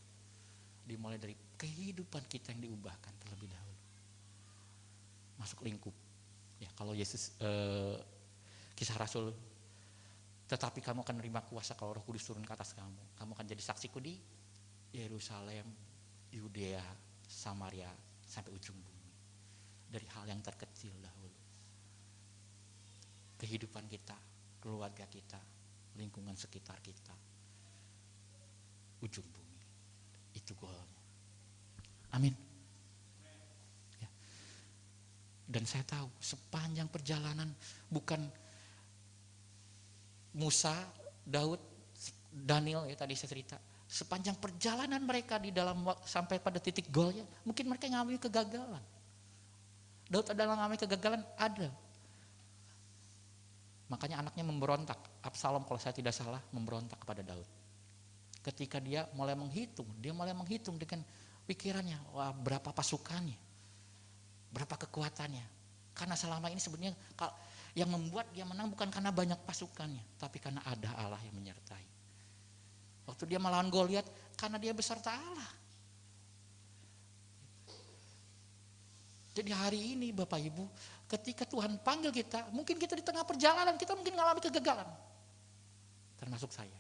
Dimulai dari kehidupan kita yang diubahkan terlebih dahulu. Masuk lingkup. Ya, kalau Yesus Kisah Rasul, tetapi kamu akan menerima kuasa kalau Roh Kudus turun ke atas kamu. Kamu akan jadi saksiku di Yerusalem, Yudea, Samaria, sampai ujung bumi. Dari hal yang terkecil dahulu. Kehidupan kita, keluarga kita, lingkungan sekitar kita, ujung bumi. Itu goalnya. Amin. Ya. Dan saya tahu sepanjang perjalanan, bukan Musa, Daud, Daniel ya tadi saya cerita, sepanjang perjalanan mereka di dalam sampai pada titik goalnya, mungkin mereka ngalami kegagalan. Daud adalah ngalami kegagalan, ada. Makanya anaknya memberontak. Absalom kalau saya tidak salah memberontak kepada Daud. Ketika dia mulai menghitung dengan pikirannya, wah berapa pasukannya, berapa kekuatannya. Karena selama ini sebenarnya yang membuat dia menang bukan karena banyak pasukannya, tapi karena ada Allah yang menyertai. Waktu dia melawan Goliat, karena dia beserta Allah. Jadi hari ini Bapak Ibu, ketika Tuhan panggil kita, mungkin kita di tengah perjalanan, kita mungkin mengalami kegagalan. Termasuk saya.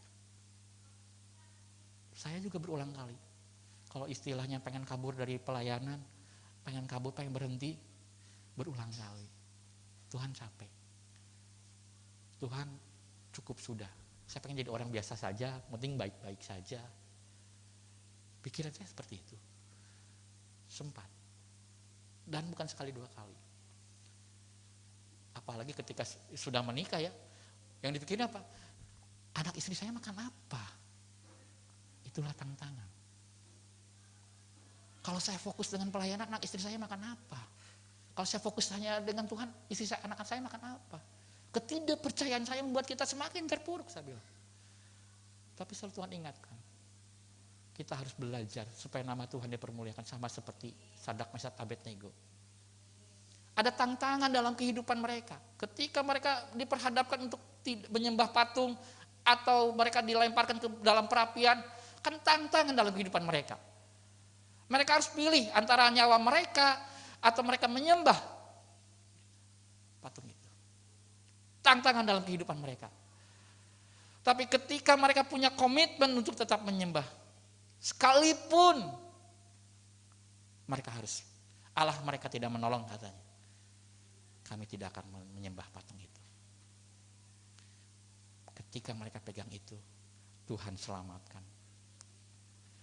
Saya juga berulang kali. Kalau istilahnya pengen kabur dari pelayanan, pengen berhenti, berulang kali. Tuhan capek. Tuhan cukup sudah. Saya pengen jadi orang biasa saja, penting baik-baik saja. Pikiran saya seperti itu. Sempat. Dan bukan sekali dua kali. Apalagi ketika sudah menikah ya, yang dipikirin apa? Anak istri saya makan apa? Itulah tantangan. Kalau saya fokus dengan pelayanan, anak istri saya makan apa? Kalau saya fokus hanya dengan Tuhan, istri saya, anak saya makan apa? Ketidakpercayaan saya membuat kita semakin terpuruk, saya bilang. Tapi selalu Tuhan ingatkan, kita harus belajar supaya nama Tuhan dipermuliakan, sama seperti Sadak, Mesak, Abednego. Ada tantangan dalam kehidupan mereka. Ketika mereka diperhadapkan untuk menyembah patung atau mereka dilemparkan ke dalam perapian, kan tantangan dalam kehidupan mereka. Mereka harus pilih antara nyawa mereka atau mereka menyembah patung itu. Tantangan dalam kehidupan mereka. Tapi ketika mereka punya komitmen untuk tetap menyembah, sekalipun mereka harus, Allah mereka tidak menolong katanya, kami tidak akan menyembah patung itu. Ketika mereka pegang itu, Tuhan selamatkan.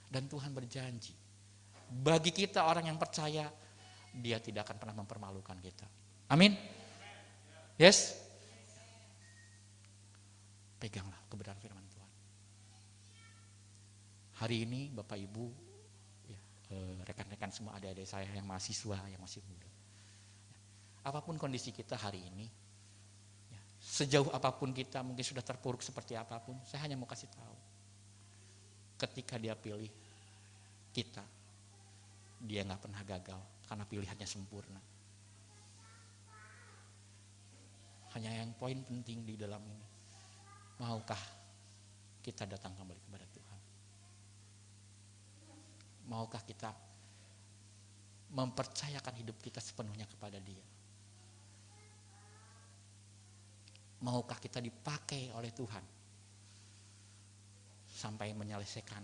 Dan Tuhan berjanji, bagi kita orang yang percaya, Dia tidak akan pernah mempermalukan kita. Amin. Yes. Peganglah kebenaran firman Tuhan. Hari ini Bapak Ibu, ya, rekan-rekan semua, adik-adik saya yang mahasiswa, yang masih muda. Apapun kondisi kita hari ini, ya, sejauh apapun kita mungkin sudah terpuruk seperti apapun, saya hanya mau kasih tahu. Ketika Dia pilih kita, Dia gak pernah gagal karena pilihannya sempurna. Hanya yang poin penting di dalam ini, maukah kita datang kembali kepada Tuhan? Maukah kita mempercayakan hidup kita sepenuhnya kepada Dia? Maukah kita dipakai oleh Tuhan sampai menyelesaikan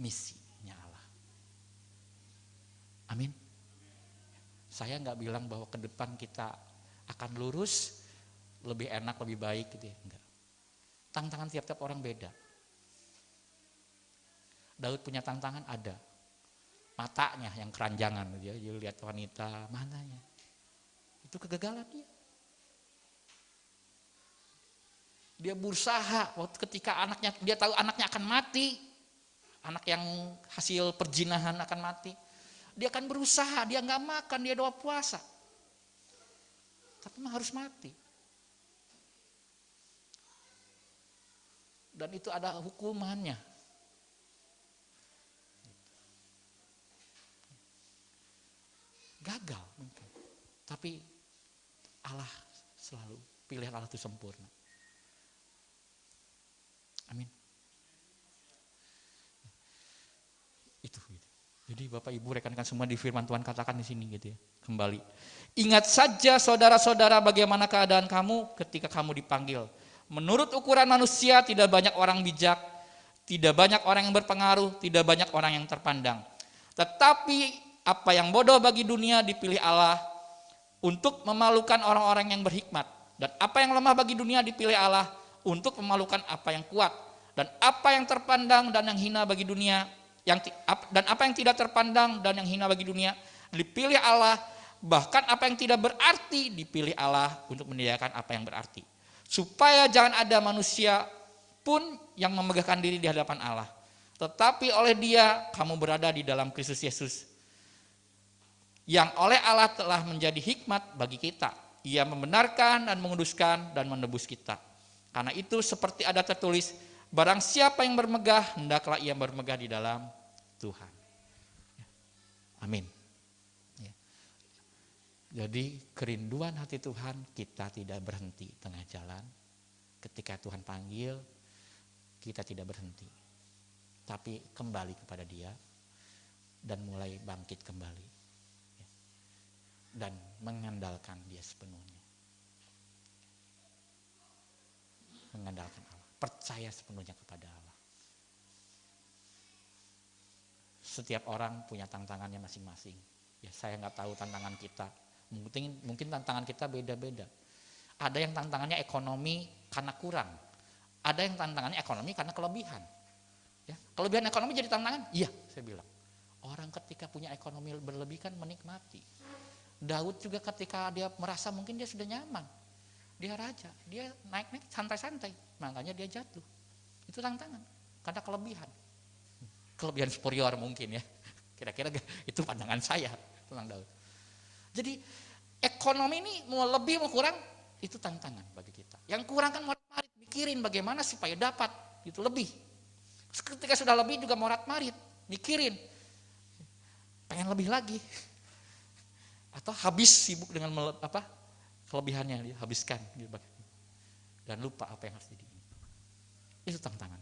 misinya Allah? Amin. Saya nggak bilang bahwa ke depan kita akan lurus, lebih enak, lebih baik gitu ya. Enggak. Tantangan tiap-tiap orang beda. Daud punya tantangan ada. Matanya yang keranjangan, dia lihat wanita, mananya. Itu kegagalan dia. Dia berusaha waktu ketika anaknya, dia tahu anaknya akan mati. Anak yang hasil perjinahan akan mati. Dia akan berusaha, dia nggak makan, dia doa puasa. Tapi memang harus mati. Dan itu ada hukumannya. Gagal mungkin. Tapi Allah selalu, pilihan Allah itu sempurna. Amin. Itu gitu. Jadi Bapak Ibu rekan-rekan semua di firman Tuhan katakan di sini gitu ya. Kembali. Ingat saja saudara-saudara bagaimana keadaan kamu ketika kamu dipanggil. Menurut ukuran manusia tidak banyak orang bijak, tidak banyak orang yang berpengaruh, tidak banyak orang yang terpandang. Tetapi apa yang bodoh bagi dunia dipilih Allah untuk memalukan orang-orang yang berhikmat. Dan apa yang lemah bagi dunia dipilih Allah untuk memalukan apa yang kuat. Dan apa yang terpandang dan yang hina bagi dunia, dan apa yang tidak terpandang dan yang hina bagi dunia dipilih Allah. Bahkan apa yang tidak berarti dipilih Allah untuk menyediakan apa yang berarti. Supaya jangan ada manusia pun yang memegahkan diri di hadapan Allah. Tetapi oleh Dia kamu berada di dalam Kristus Yesus. Yang oleh Allah telah menjadi hikmat bagi kita. Ia membenarkan dan menguduskan dan menebus kita. Karena itu seperti ada tertulis, barang siapa yang bermegah, hendaklah ia bermegah di dalam Tuhan. Amin. Jadi kerinduan hati Tuhan, kita tidak berhenti tengah jalan. Ketika Tuhan panggil, kita tidak berhenti. Tapi kembali kepada Dia dan mulai bangkit kembali. Dan mengandalkan Dia sepenuhnya. Mengandalkan Allah. Percaya sepenuhnya kepada Allah. Setiap orang punya tantangannya masing-masing. Ya, saya nggak tahu tantangan kita. Mungkin tantangan kita beda-beda. Ada yang tantangannya ekonomi karena kurang. Ada yang tantangannya ekonomi karena kelebihan. Ya, kelebihan ekonomi jadi tantangan? Iya, saya bilang. Orang ketika punya ekonomi berlebih kan menikmati. Daud juga ketika dia merasa mungkin dia sudah nyaman. Dia raja, dia naik-naik santai-santai. Makanya dia jatuh. Itu tantangan karena kelebihan. Kelebihan superior mungkin ya. Kira-kira itu pandangan saya tentang Daud. Jadi ekonomi ini mau lebih mau kurang itu tantangan bagi kita. Yang kurang kan morat-marit, mikirin bagaimana supaya dapat itu lebih. Ketika sudah lebih juga morat-marit, mikirin pengen lebih lagi. Atau habis sibuk dengan kelebihannya dihabiskan dan lupa apa yang harus jadi. Itu tantangan.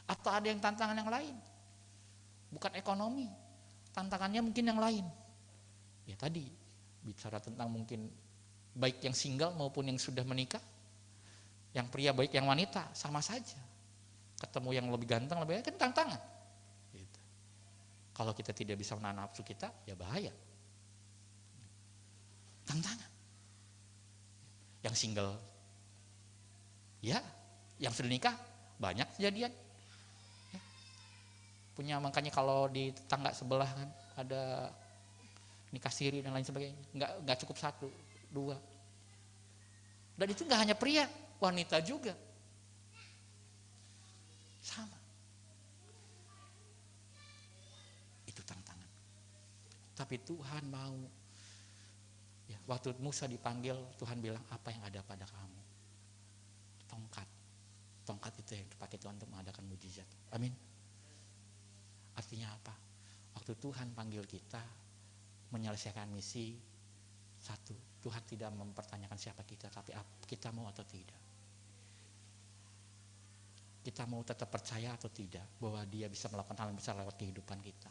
Atau ada yang tantangan yang lain. Bukan ekonomi. Tantangannya mungkin yang lain. Ya tadi bicara tentang mungkin baik yang single maupun yang sudah menikah, yang pria baik yang wanita sama saja. Ketemu yang lebih ganteng lebih baik kan tantangan. Gitu. Kalau kita tidak bisa menahan nafsu kita, ya bahaya. Tantangan. Yang single, ya, yang sudah nikah banyak kejadian. Ya. Punya makanya kalau di tetangga sebelah kan ada nikah siri dan lain sebagainya, nggak cukup 1, 2. Dan itu nggak hanya pria, wanita juga sama. Itu tantangan. Tapi Tuhan mau. Ya, waktu Musa dipanggil, Tuhan bilang apa yang ada pada kamu? Tongkat. Tongkat itu yang dipakai Tuhan untuk mengadakan mujizat. Amin. Artinya apa? Waktu Tuhan panggil kita menyelesaikan misi, satu, Tuhan tidak mempertanyakan siapa kita, tapi kita mau atau tidak. Kita mau tetap percaya atau tidak bahwa Dia bisa melakukan hal yang besar lewat kehidupan kita.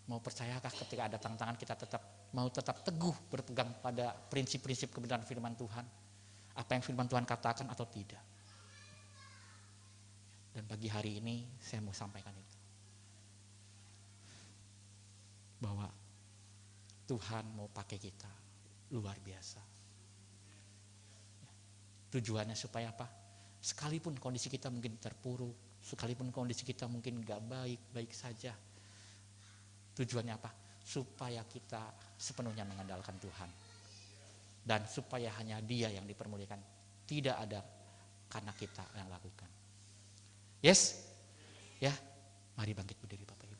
Mau percayakah ketika ada tantangan kita mau tetap teguh berpegang pada prinsip-prinsip kebenaran firman Tuhan? Apa yang firman Tuhan katakan atau tidak? Dan pagi hari ini saya mau sampaikan itu. Bahwa Tuhan mau pakai kita luar biasa. Tujuannya supaya apa? Sekalipun kondisi kita mungkin terpuruk, sekalipun kondisi kita mungkin gak baik-baik saja. Tujuannya apa? Supaya kita sepenuhnya mengandalkan Tuhan. Dan supaya hanya Dia yang dipermuliakan. Tidak ada karena kita yang lakukan. Yes? Ya, mari bangkit berdiri Bapak Ibu.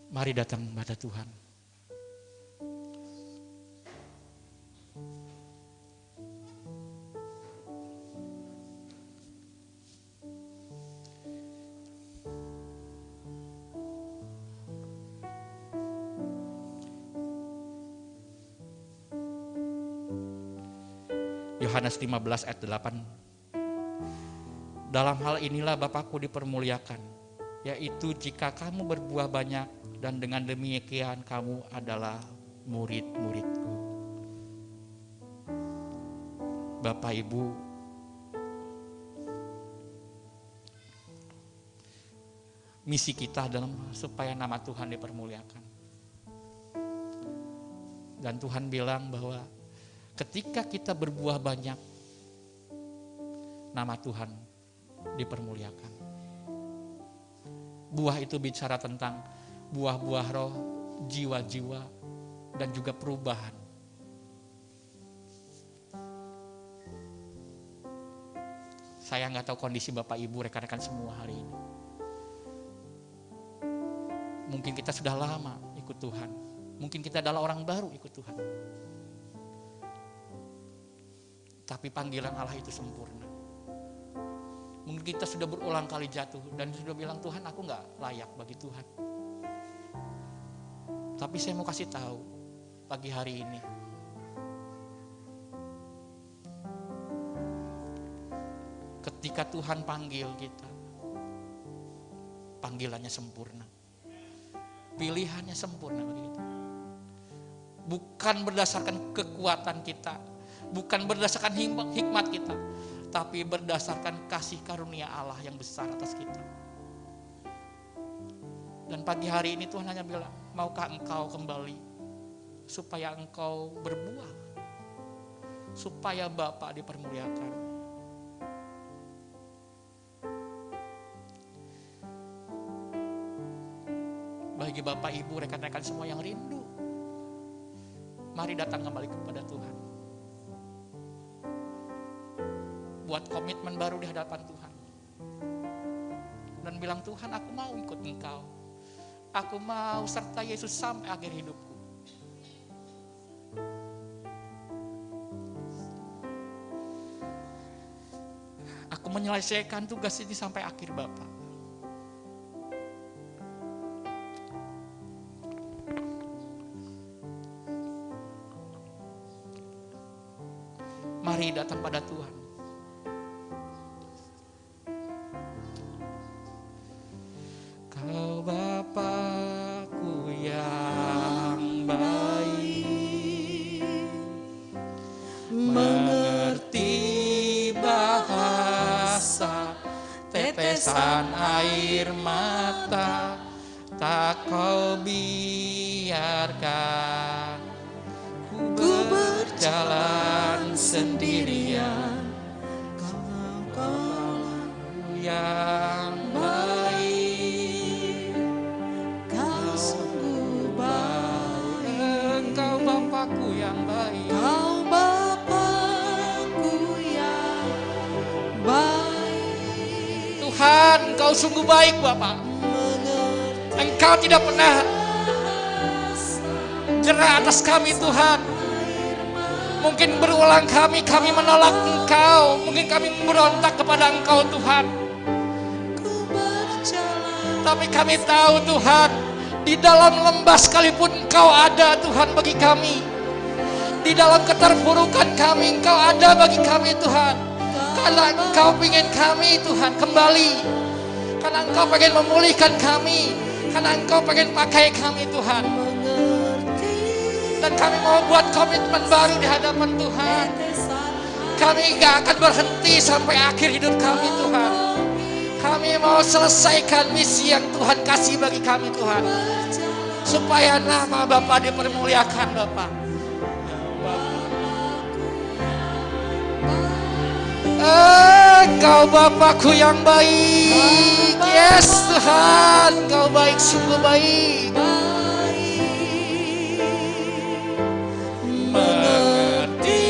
Mari datang kepada Tuhan. Yohanes 15 ayat 8. Dalam hal inilah Bapakku dipermuliakan, yaitu jika kamu berbuah banyak, dan dengan demikian kamu adalah murid-muridku. Bapak Ibu, misi kita adalah supaya nama Tuhan dipermuliakan. Dan Tuhan bilang bahwa ketika kita berbuah banyak, nama Tuhan dipermuliakan. Buah itu bicara tentang buah-buah roh, jiwa-jiwa, dan juga perubahan. Saya nggak tahu kondisi Bapak Ibu, rekan-rekan semua hari ini. Mungkin kita sudah lama ikut Tuhan. Mungkin kita adalah orang baru ikut Tuhan. Tapi panggilan Allah itu sempurna. Mungkin kita sudah berulang kali jatuh dan sudah bilang, Tuhan aku nggak layak bagi Tuhan. Tapi saya mau kasih tahu pagi hari ini, ketika Tuhan panggil kita, panggilannya sempurna, pilihannya sempurna bagi kita. Bukan berdasarkan kekuatan kita, bukan berdasarkan hikmat kita, tapi berdasarkan kasih karunia Allah yang besar atas kita. Dan pagi hari ini Tuhan hanya bilang, maukah engkau kembali supaya engkau berbuah, supaya Bapa dipermuliakan. Bagi Bapak Ibu, rekan-rekan semua yang rindu, mari datang kembali kepada Tuhan. Buat komitmen baru di hadapan Tuhan. Dan bilang, Tuhan aku mau ikut engkau. Aku mau serta Yesus sampai akhir hidupku. Aku menyelesaikan tugas ini sampai akhir Bapa. Mari datang pada Tuhan. Kau Bapakku yang baik, mengerti bahasa tetesan air mata, tak kau biarkan ku berjalan sendirian. Kau yang baik, kau sungguh baik. Engkau Bapakku yang baik, Kau Bapakku yang baik. Tuhan, Engkau sungguh baik Bapa. Engkau tidak pernah jerah atas kami Tuhan. Mungkin berulang kami menolak Engkau. Mungkin kami memberontak kepada Engkau Tuhan. Tapi kami tahu Tuhan, di dalam lembah sekalipun Engkau ada Tuhan bagi kami. Di dalam keterpurukan kami Engkau ada bagi kami Tuhan. Karena Engkau ingin kami Tuhan kembali. Karena Engkau pengen memulihkan kami. Karena Engkau pengen pakai kami Tuhan. Dan kami mau buat komitmen baru di hadapan Tuhan. Kami gak akan berhenti sampai akhir hidup kami Tuhan. Kami mau selesaikan misi yang Tuhan kasih bagi kami Tuhan. Supaya nama Bapa dipermuliakan Bapa. Engkau Bapakku yang baik. Yes Tuhan, Engkau baik, sungguh baik. Mengerti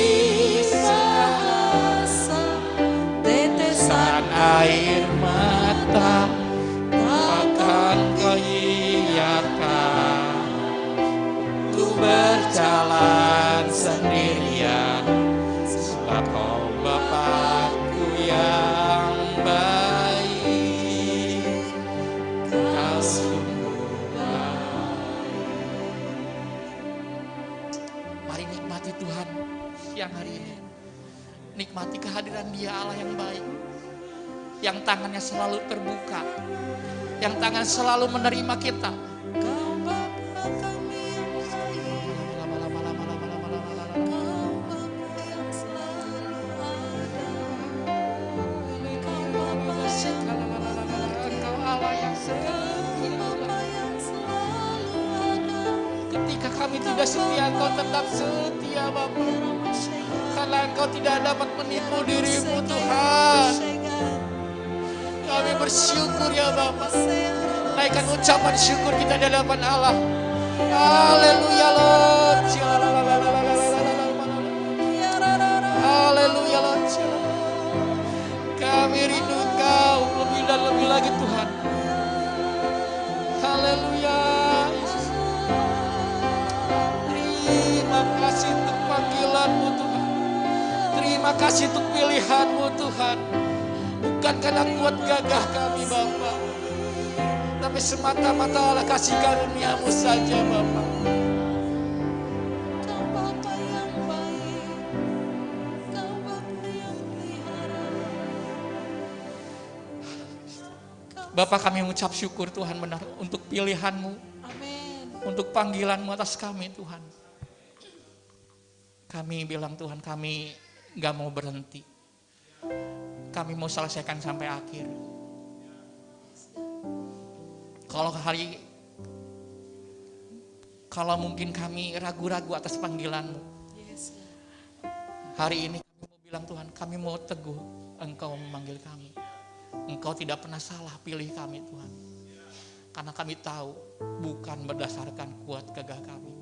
bahasa tetesan air mata akan Kau iyakan. Ku berjalan sendirian sebab Kau Bapakku yang baik. Kau sungguh baik. Mari nikmati Tuhan siang hari ini. Nikmati kehadiran Dia, Allah yang baik, yang tangannya selalu terbuka, yang tangan selalu menerima kita. Ketika kami tidak setia, Engkau tetap setia Bapa. Karena Engkau tidak dapat menipu dirimu Tuhan. Kami bersyukur ya Bapa. Naikkan ucapan syukur kita di hadapan Allah. Haleluya Lord. Haleluya Lord. Kami rindu Engkau lebih dan lebih lagi Tuhan. Haleluya. Terima kasih untuk panggilan-Mu Tuhan. Terima kasih untuk pilihan-Mu Tuhan. Bukan karena kuat gagah kami Bapa, tapi semata-mata oleh kasih karunia-Mu saja Bapa. Kau Bapa yang baik, Kau Bapa yang pelihara. Bapa, kami mengucap syukur Tuhan benar untuk pilihan-Mu, Amin. untuk panggilan-Mu atas kami Tuhan. Kami bilang Tuhan, kami gak mau berhenti. Kami mau selesaikan sampai akhir. Kalau mungkin kami ragu-ragu atas panggilan-Mu, hari ini kami mau bilang Tuhan, kami mau teguh Engkau memanggil kami. Engkau tidak pernah salah pilih kami Tuhan. Karena kami tahu bukan berdasarkan kuat gagah kami,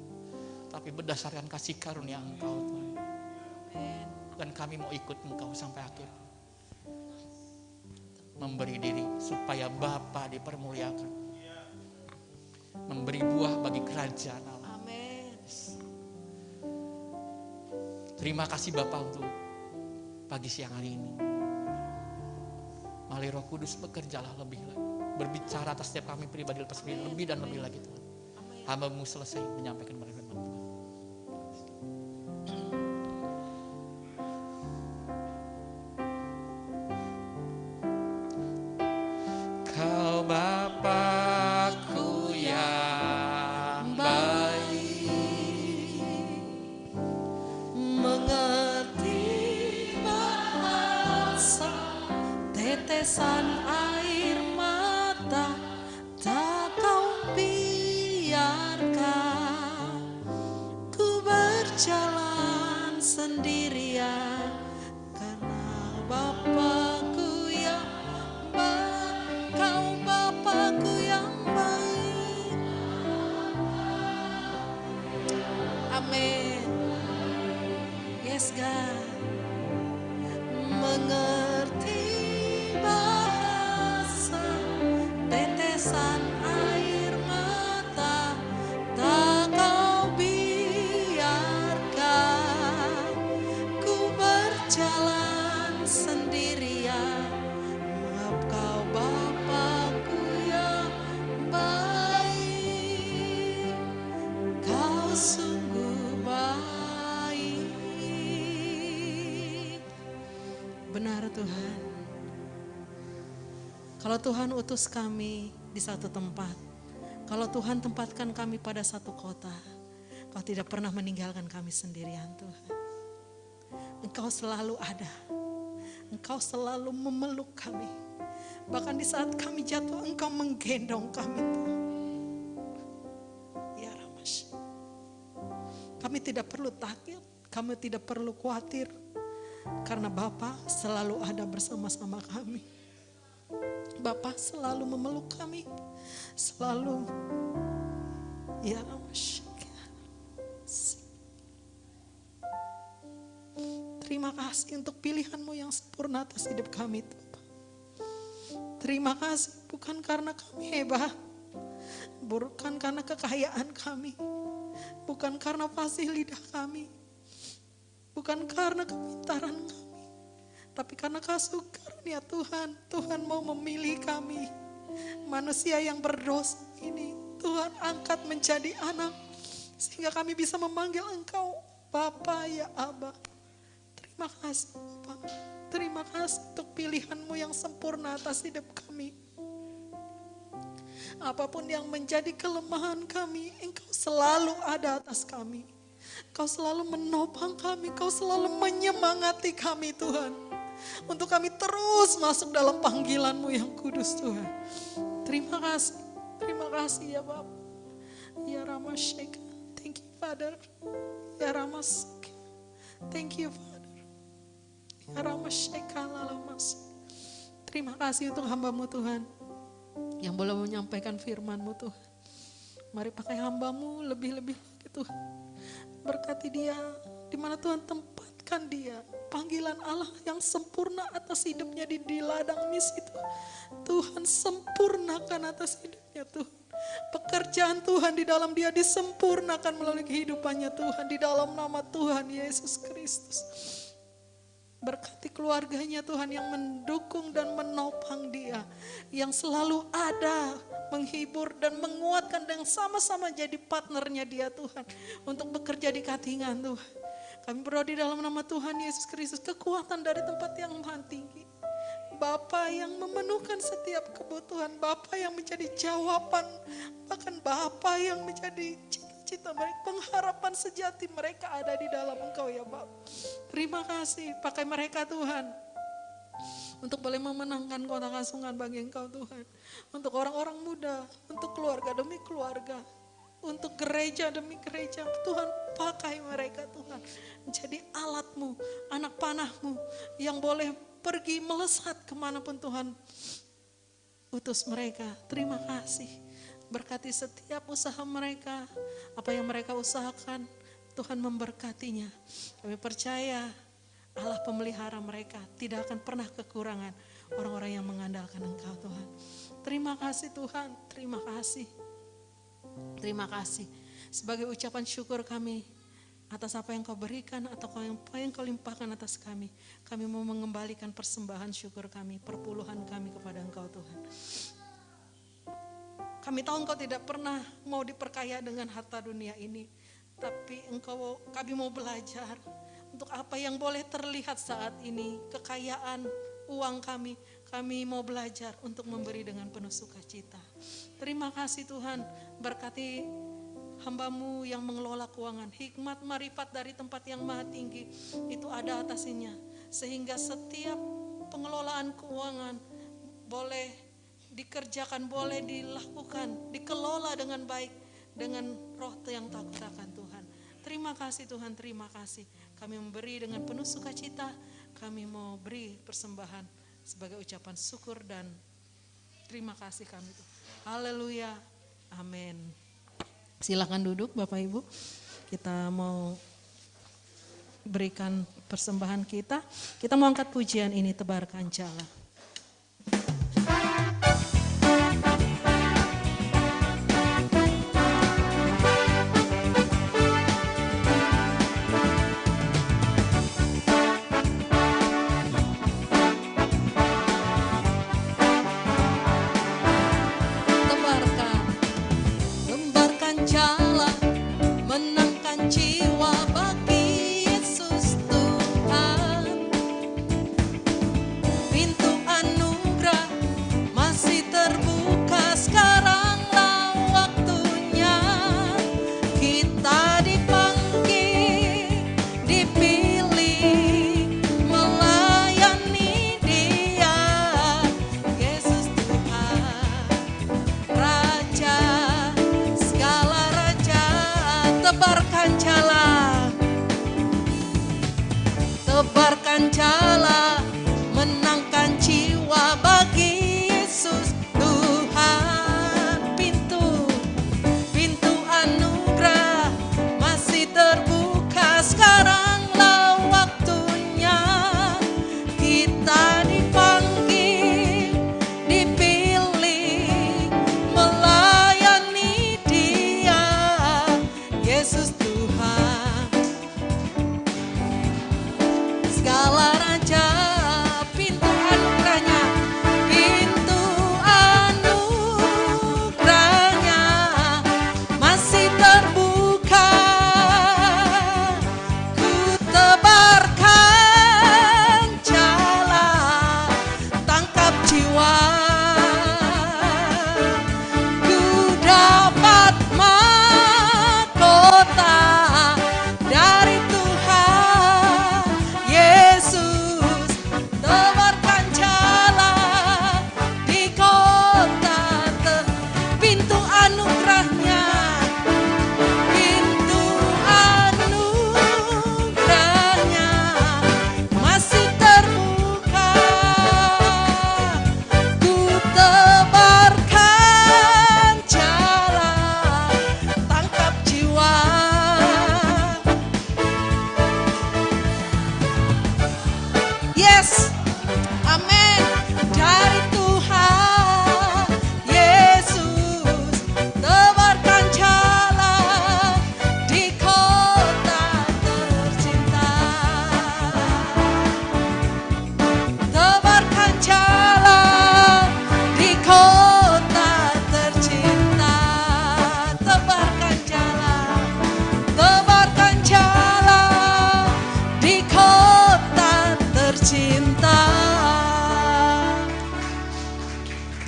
tapi berdasarkan kasih karunia Engkau Tuhan. Dan kami mau ikut Engkau sampai akhir. Memberi diri supaya Bapa dipermuliakan. Memberi buah bagi kerajaan Allah. Amin. Terima kasih Bapa untuk pagi siang hari ini. Mari Roh Kudus bekerjalah lebih lagi. Berbicara atas setiap kami pribadi lepas pribadi lebih dan lebih lagi Tuhan. Hamba-Mu selesai menyampaikan firman Tuhan. Kau Bapakku yang baik, Mengerti bahasa tetesan air mata, tak Kau biarkan ku berjalan sendirian. Karena Bapakku yang baik, Kau Bapakku yang baik. Amin. Yes God. Mengerti bahasa Kalau Tuhan utus kami di satu tempat, kalau Tuhan tempatkan kami pada satu kota, Kau tidak pernah meninggalkan kami sendirian Tuhan. Engkau selalu ada. Engkau selalu memeluk kami. Bahkan di saat kami jatuh, Engkau menggendong kami Tuhan. Ya Ramas. Kami tidak perlu takut, kami tidak perlu khawatir. Karena Bapa selalu ada bersama-sama kami. Bapa selalu memeluk kami. Selalu. Ya Ramas. Terima kasih untuk pilihan-Mu yang sempurna atas hidup kami Tuhan. Terima kasih bukan karena kami hebat, bukan karena kekayaan kami, bukan karena fasih lidah kami, bukan karena kepintaran kami, tapi karena kasih karunia Tuhan. Tuhan mau memilih kami, manusia yang berdosa ini, Tuhan angkat menjadi anak, sehingga kami bisa memanggil Engkau Bapa ya Aba. Terima kasih Bapak. Terima kasih untuk pilihan-Mu yang sempurna atas hidup kami. Apapun yang menjadi kelemahan kami, Engkau selalu ada atas kami. Kau selalu menopang kami, Kau selalu menyemangati kami Tuhan. Untuk kami terus masuk dalam panggilan-Mu yang kudus Tuhan. Terima kasih ya Bapak. Ya Ramasek, thank you Father. Ya Ramasek, thank you Father. Terima kasih untuk hamba-Mu Tuhan yang boleh menyampaikan firman-Mu Tuhan. Mari pakai hamba-Mu lebih-lebih lagi Tuhan. Berkati dia, di mana Tuhan tempatkan dia. Panggilan Allah yang sempurna atas hidupnya di ladang misi itu. Tuhan sempurnakan atas hidupnya Tuhan. Pekerjaan Tuhan di dalam dia disempurnakan melalui kehidupannya Tuhan. Di dalam nama Tuhan Yesus Kristus. Berkati keluarganya Tuhan yang mendukung dan menopang dia. Yang selalu ada, menghibur dan menguatkan dan sama-sama jadi partnernya dia Tuhan. Untuk bekerja di Katingan Tuhan. Kami berdoa di dalam nama Tuhan Yesus Kristus. Kekuatan dari tempat yang maha tinggi. Bapa yang memenuhkan setiap kebutuhan. Bapa yang menjadi jawaban. Bahkan Bapa yang menjadi cita mereka, pengharapan sejati mereka ada di dalam Engkau ya Bapak. Terima kasih, pakai mereka Tuhan. Untuk boleh memenangkan kota Kasungan bagi Engkau Tuhan. Untuk orang-orang muda, untuk keluarga demi keluarga. Untuk gereja demi gereja, Tuhan pakai mereka Tuhan. Menjadi alat-Mu, anak panah-Mu yang boleh pergi melesat kemanapun Tuhan utus mereka. Terima kasih. Berkati setiap usaha mereka, apa yang mereka usahakan, Tuhan memberkatinya. Kami percaya Allah pemelihara mereka, tidak akan pernah kekurangan orang-orang yang mengandalkan Engkau Tuhan. Terima kasih Tuhan, terima kasih. Terima kasih. Sebagai ucapan syukur kami atas apa yang Kau berikan atau apa yang Kau limpahkan atas kami. Kami mau mengembalikan persembahan syukur kami, perpuluhan kami kepada Engkau Tuhan. Kami tahu Engkau tidak pernah mau diperkaya dengan harta dunia ini. Tapi kami mau belajar untuk apa yang boleh terlihat saat ini. Kekayaan, uang kami mau belajar untuk memberi dengan penuh sukacita. Terima kasih Tuhan, berkati hamba-Mu yang mengelola keuangan. Hikmat marifat dari tempat yang maha tinggi itu ada atasinya. Sehingga setiap pengelolaan keuangan boleh dikerjakan, boleh dilakukan, dikelola dengan baik, dengan roh yang takut akan Tuhan. Terima kasih Tuhan, terima kasih. Kami memberi dengan penuh sukacita, kami mau beri persembahan sebagai ucapan syukur dan terima kasih kami. Haleluya, amin. Silakan duduk Bapak Ibu, kita mau berikan persembahan kita. Kita mau angkat pujian ini, tebarkan jala. Pintu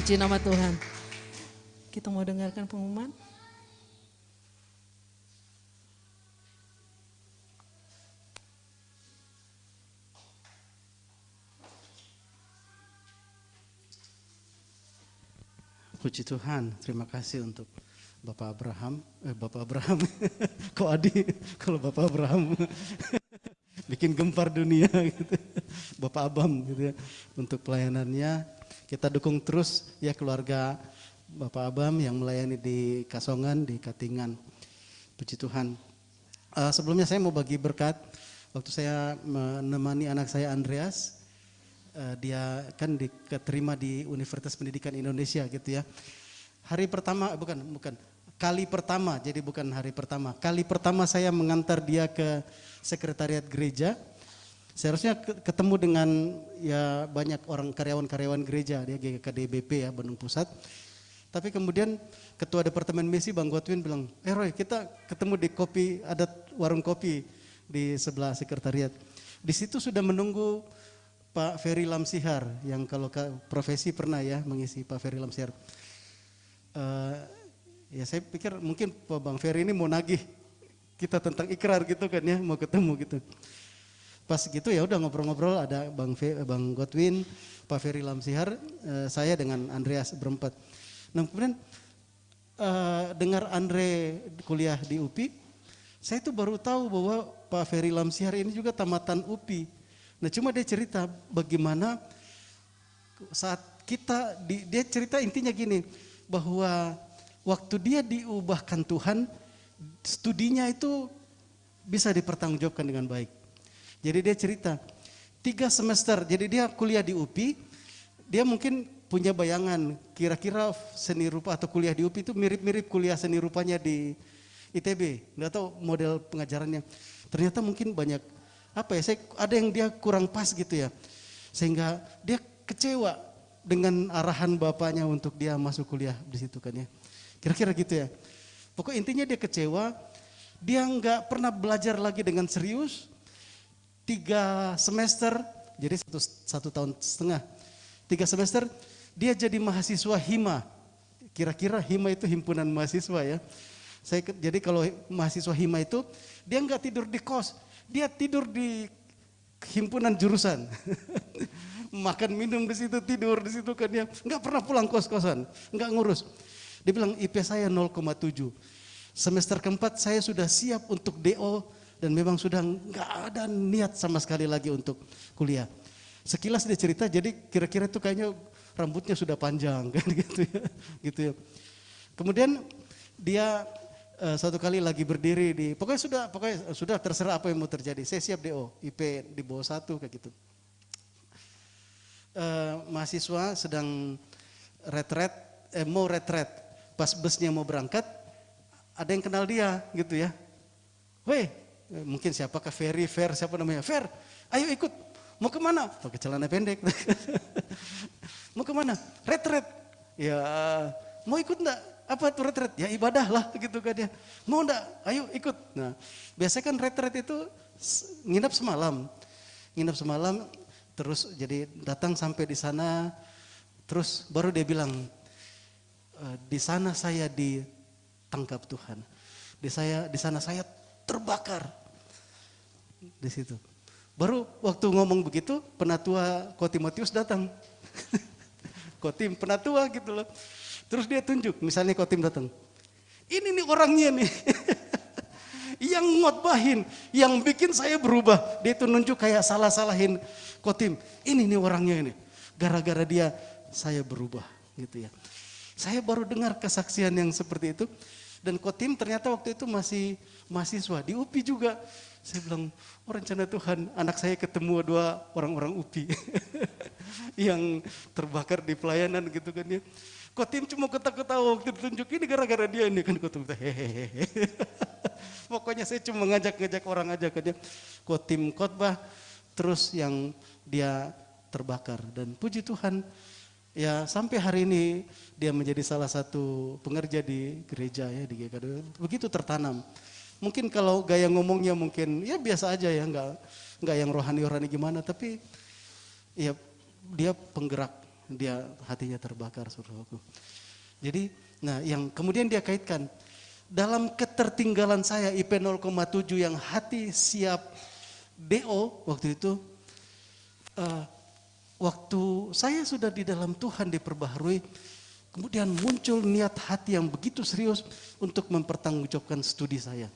Puji nama Tuhan. Kita mau dengarkan pengumuman. Puji Tuhan, terima kasih untuk Bapak Abraham, kok Adi, kalau Bapak Abraham bikin gempar dunia gitu. Bapak Abam gitu ya, untuk pelayanannya. Kita dukung terus ya keluarga Bapak Abam yang melayani di Kasongan, di Katingan. Puji Tuhan. Sebelumnya saya mau bagi berkat, waktu saya menemani anak saya Andreas, dia kan diterima di Universitas Pendidikan Indonesia gitu ya. Hari pertama, kali pertama, jadi bukan hari pertama. Kali pertama saya mengantar dia ke sekretariat gereja. Seharusnya ketemu dengan ya banyak orang karyawan-karyawan gereja, dia GKDBP ya, Bandung Pusat. Tapi kemudian Ketua Departemen Misi Bang Godwin bilang, Roy, kita ketemu di kopi, ada warung kopi di sebelah sekretariat. Di situ sudah menunggu Pak Ferry Lamsihar, yang kalau profesi pernah ya mengisi Pak Ferry Lamsihar. Ya saya pikir mungkin Pak Bang Ferry ini mau nagih kita tentang ikrar gitu kan ya, mau ketemu gitu. Pas gitu ya udah ngobrol-ngobrol, ada Bang Godwin, Pak Ferry Lamsihar, saya dengan Andreas berempat. Nah kemudian dengar Andre kuliah di UPI, saya tuh baru tahu bahwa Pak Ferry Lamsihar ini juga tamatan UPI. Nah cuma dia cerita bagaimana saat dia cerita intinya gini, bahwa waktu dia diubahkan Tuhan, studinya itu bisa dipertanggungjawabkan dengan baik. Jadi dia cerita 3 semester, jadi dia kuliah di UPI, dia mungkin punya bayangan kira-kira seni rupa atau kuliah di UPI itu mirip-mirip kuliah seni rupanya di ITB, nggak tahu model pengajarannya. Ternyata mungkin banyak ada yang dia kurang pas gitu ya, sehingga dia kecewa dengan arahan bapaknya untuk dia masuk kuliah di situ kan ya, kira-kira gitu ya. Pokoknya intinya dia kecewa, dia nggak pernah belajar lagi dengan serius. 3 semester, jadi satu tahun setengah, 3 semester dia jadi mahasiswa HIMA. Kira-kira HIMA itu himpunan mahasiswa ya. Jadi kalau mahasiswa HIMA itu dia nggak tidur di kos, dia tidur di himpunan jurusan. Makan minum di situ, tidur di situ kan dia, nggak pernah pulang kos-kosan, nggak ngurus. Dia bilang IP saya 0,7. Semester keempat saya sudah siap untuk DO dan memang sudah nggak ada niat sama sekali lagi untuk kuliah. Sekilas dia cerita, jadi kira-kira itu kayaknya rambutnya sudah panjang kan gitu ya, gitu ya. Kemudian dia satu kali lagi berdiri pokoknya sudah terserah apa yang mau terjadi. Saya siap DO, IP di bawah 1 kayak gitu. Mahasiswa sedang mau retret, pas busnya mau berangkat, ada yang kenal dia gitu ya. Weh, mungkin siapakah Fer, siapa namanya? Fer, ayo ikut. Mau kemana? Pakai celana pendek. Mau kemana? Retret. Ya, mau ikut enggak? Apa tuh retret? Ya ibadah lah gitu kan ya. Mau enggak? Ayo ikut. Nah, biasanya kan retret itu nginap semalam, terus jadi datang sampai di sana, terus baru dia bilang, di sana saya ditangkap Tuhan. Di sana saya terbakar. Di situ. Baru waktu ngomong begitu, penatua Ko Timotius datang. Kotim penatua gitu loh. Terus dia tunjuk, misalnya Kotim datang. Ini nih orangnya nih. Yang ngotbahin, yang bikin saya berubah. Dia itu nunjuk kayak salah-salahin Kotim. Ini nih orangnya ini. Gara-gara dia saya berubah gitu ya. Saya baru dengar kesaksian yang seperti itu. Dan Kotim ternyata waktu itu masih mahasiswa di UPI juga. Saya bilang, rencana Tuhan anak saya ketemu 2 orang-orang UPI. Yang terbakar di pelayanan gitu kan ya. Kotim cuma ketawa-ketawa waktu ditunjuk, ini gara-gara dia ini kan. Kotim hehehe. Pokoknya saya cuma ngajak orang aja kan ya. Kotim khotbah, terus yang dia terbakar. Dan puji Tuhan, ya sampai hari ini dia menjadi salah satu pengerja di gereja ya, di GKD. Begitu tertanam. Mungkin kalau gaya ngomongnya mungkin ya biasa aja ya, nggak yang rohani gimana, tapi ya dia penggerak dia hatinya terbakar saudaraku. Jadi, nah yang kemudian dia kaitkan, dalam ketertinggalan saya IP 0,7 yang hati siap DO waktu itu, waktu saya sudah di dalam Tuhan diperbaharui, kemudian muncul niat hati yang begitu serius untuk mempertanggungjawabkan studi saya.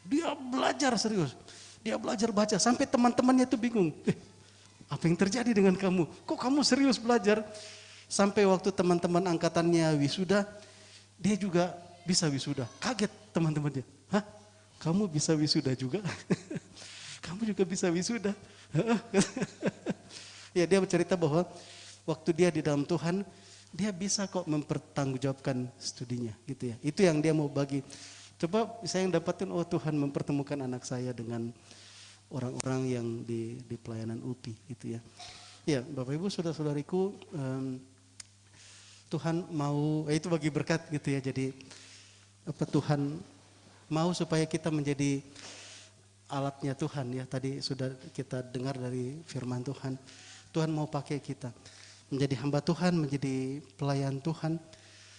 Dia belajar serius, dia belajar baca, sampai teman-temannya itu bingung. Apa yang terjadi dengan kamu? Kok kamu serius belajar? Sampai waktu teman-teman angkatannya wisuda, dia juga bisa wisuda. Kaget teman-temannya. Hah? Kamu bisa wisuda juga? Kamu juga bisa wisuda? Ya, dia bercerita bahwa waktu dia di dalam Tuhan, dia bisa kok mempertanggungjawabkan studinya gitu ya. Itu yang dia mau bagi. Coba saya yang dapatin, oh Tuhan mempertemukan anak saya dengan orang-orang yang di pelayanan UPI gitu ya. Ya, Bapak Ibu, saudara-saudariku, Tuhan mau, itu bagi berkat gitu ya. Jadi apa, Tuhan mau supaya kita menjadi alatnya Tuhan ya. Tadi sudah kita dengar dari firman Tuhan. Tuhan mau pakai kita menjadi hamba Tuhan, menjadi pelayan Tuhan.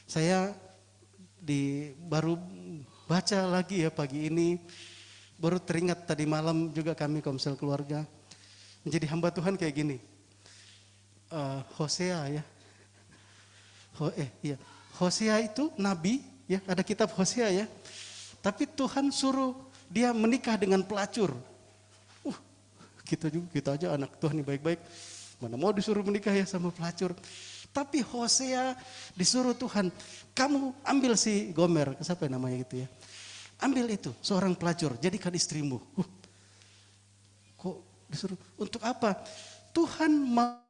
Saya baru baca lagi ya pagi ini, baru teringat tadi malam juga kami Komsel Keluarga menjadi hamba Tuhan kayak gini. Hosea ya. Hosea itu nabi ya, ada kitab Hosea ya. Tapi Tuhan suruh dia menikah dengan pelacur. Kita aja anak Tuhan ini baik-baik, mana mau disuruh menikah ya sama pelacur. Tapi Hosea disuruh Tuhan, kamu ambil si Gomer, siapa namanya gitu ya. Ambil itu, seorang pelacur, jadikan istrimu. Kok disuruh, untuk apa? Tuhan mau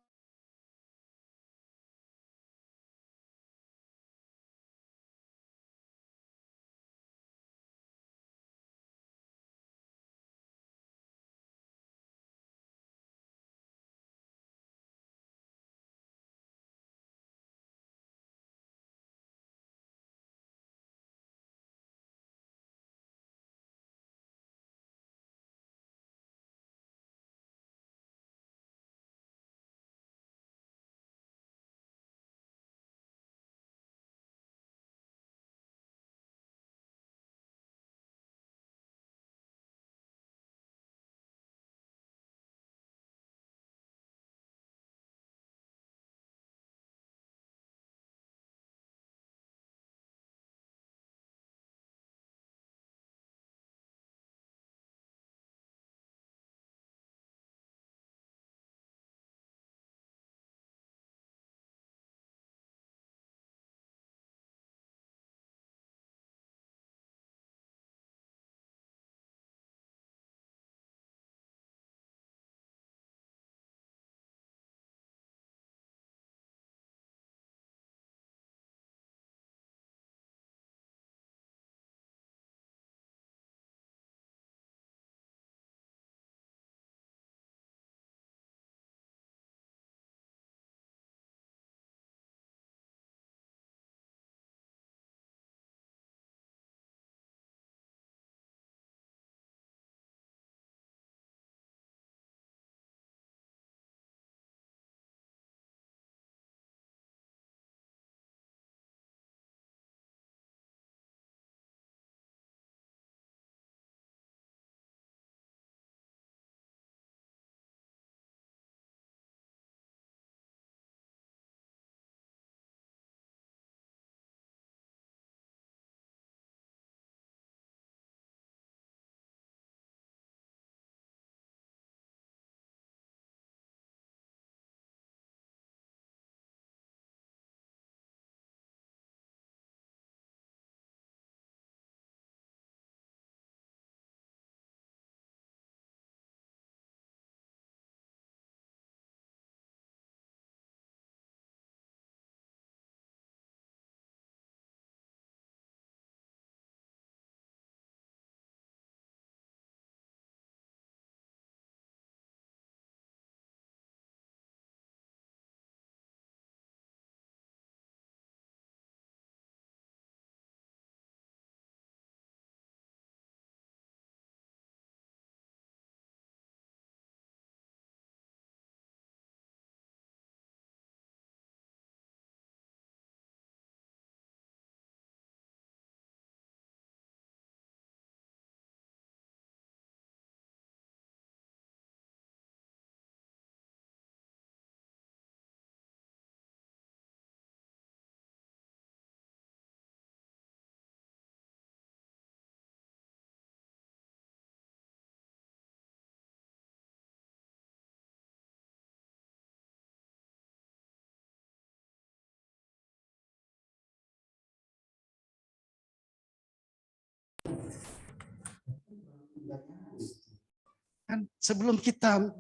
Kan sebelum kita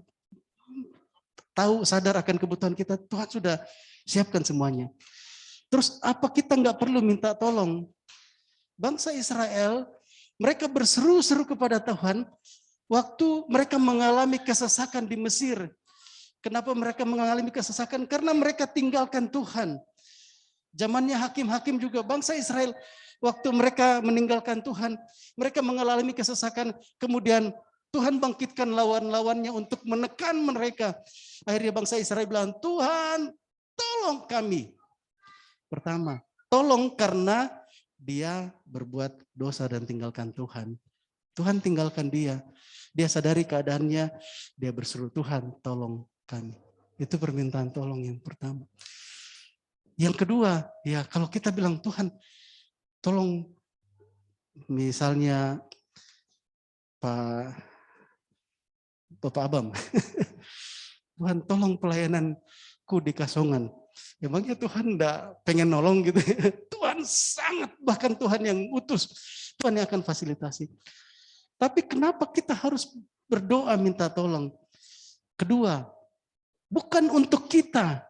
tahu sadar akan kebutuhan kita, Tuhan sudah siapkan semuanya. Terus apa kita nggak perlu minta tolong? Bangsa Israel, mereka berseru-seru kepada Tuhan waktu mereka mengalami kesesakan di Mesir. Kenapa mereka mengalami kesesakan? Karena mereka tinggalkan Tuhan. Zamannya hakim-hakim juga bangsa Israel, waktu mereka meninggalkan Tuhan, mereka mengalami kesesakan, kemudian Tuhan bangkitkan lawan-lawannya untuk menekan mereka. Akhirnya bangsa Israel bilang, Tuhan tolong kami. Pertama, tolong karena dia berbuat dosa dan tinggalkan Tuhan. Tuhan tinggalkan dia. Dia sadari keadaannya, dia berseru, Tuhan tolong kami. Itu permintaan tolong yang pertama. Yang kedua, ya kalau kita bilang Tuhan tolong, misalnya Bapak Abam, Tuhan tolong pelayananku di Kasongan. Emangnya Tuhan enggak pengen nolong gitu? Tuhan sangat, bahkan Tuhan yang utus, Tuhan yang akan fasilitasi. Tapi kenapa kita harus berdoa minta tolong? Kedua, bukan untuk kita,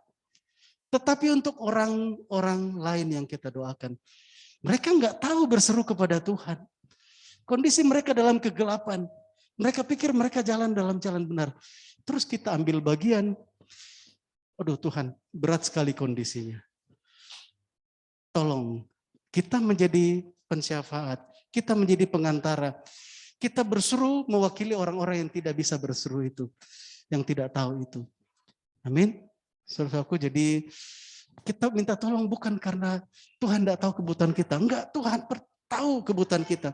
tetapi untuk orang-orang lain yang kita doakan. Mereka enggak tahu berseru kepada Tuhan. Kondisi mereka dalam kegelapan. Mereka pikir mereka jalan dalam jalan benar. Terus kita ambil bagian. Aduh Tuhan, berat sekali kondisinya. Tolong, kita menjadi pensyafaat. Kita menjadi pengantara. Kita berseru mewakili orang-orang yang tidak bisa berseru itu. Yang tidak tahu itu. Amin. Saudaraku, jadi kita minta tolong bukan karena Tuhan tidak tahu kebutuhan kita. Enggak, Tuhan tahu kebutuhan kita.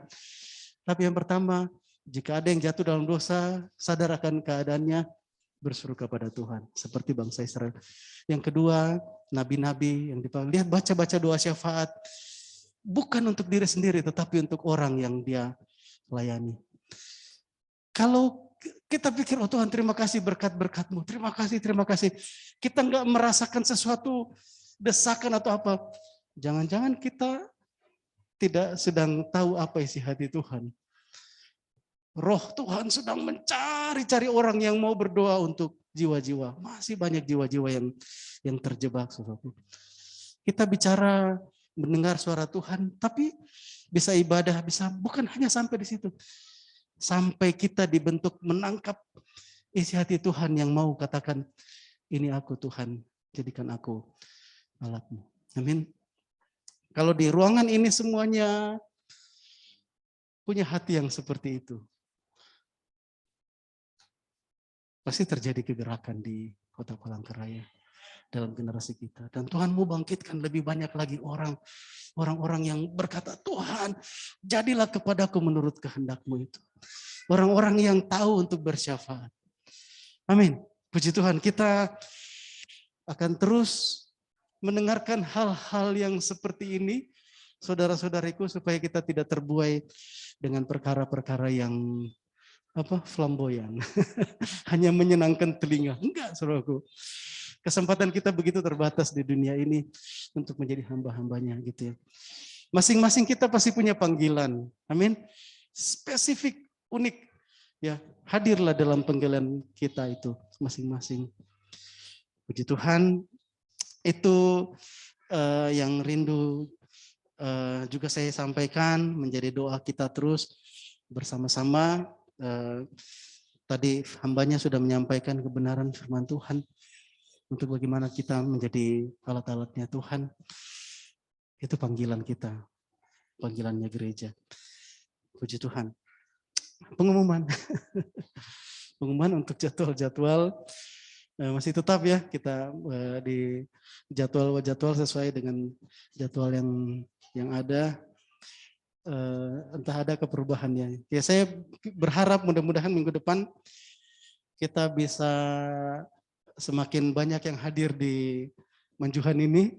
Tapi yang pertama, jika ada yang jatuh dalam dosa, sadar akan keadaannya, berseru kepada Tuhan. Seperti bangsa Israel. Yang kedua, nabi-nabi yang dipanggil. Lihat, baca-baca doa syafaat. Bukan untuk diri sendiri, tetapi untuk orang yang dia layani. Kalau kita pikir, oh Tuhan terima kasih berkat-berkat-Mu. Terima kasih, terima kasih. Kita enggak merasakan sesuatu desakan atau apa. Jangan-jangan kita tidak sedang tahu apa isi hati Tuhan. Roh Tuhan sedang mencari-cari orang yang mau berdoa untuk jiwa-jiwa. Masih banyak jiwa-jiwa yang terjebak. Kita bicara mendengar suara Tuhan, tapi bisa ibadah, bisa bukan hanya sampai di situ. Sampai kita dibentuk menangkap isi hati Tuhan yang mau katakan, ini aku Tuhan, jadikan aku alat-Mu. Amin. Kalau di ruangan ini semuanya punya hati yang seperti itu, pasti terjadi kegerakan di Kota Palangkaraya dalam generasi kita. Dan Tuhan mau bangkitkan lebih banyak lagi orang-orang yang berkata, Tuhan jadilah kepadaku menurut kehendak-Mu itu. Orang-orang yang tahu untuk bersyafaat. Amin. Puji Tuhan, kita akan terus mendengarkan hal-hal yang seperti ini, saudara-saudariku, supaya kita tidak terbuai dengan perkara-perkara yang flamboyan. Hanya menyenangkan telinga. Enggak, saudaraku. Kesempatan kita begitu terbatas di dunia ini untuk menjadi hamba-hambanya gitu ya. Masing-masing kita pasti punya panggilan. Amin. Spesifik, unik. Ya, hadirlah dalam panggilan kita itu masing-masing. Puji Tuhan, itu yang rindu juga saya sampaikan, menjadi doa kita terus bersama-sama. Tadi hambanya sudah menyampaikan kebenaran firman Tuhan untuk bagaimana kita menjadi alat-alatnya Tuhan. Itu panggilan kita, panggilannya gereja. Puji Tuhan. Pengumuman untuk jadwal-jadwal masih tetap ya, kita di jadwal sesuai dengan jadwal yang ada. Entah ada keperubahannya. Ya, saya berharap mudah-mudahan minggu depan kita bisa semakin banyak yang hadir di Manjuhan ini.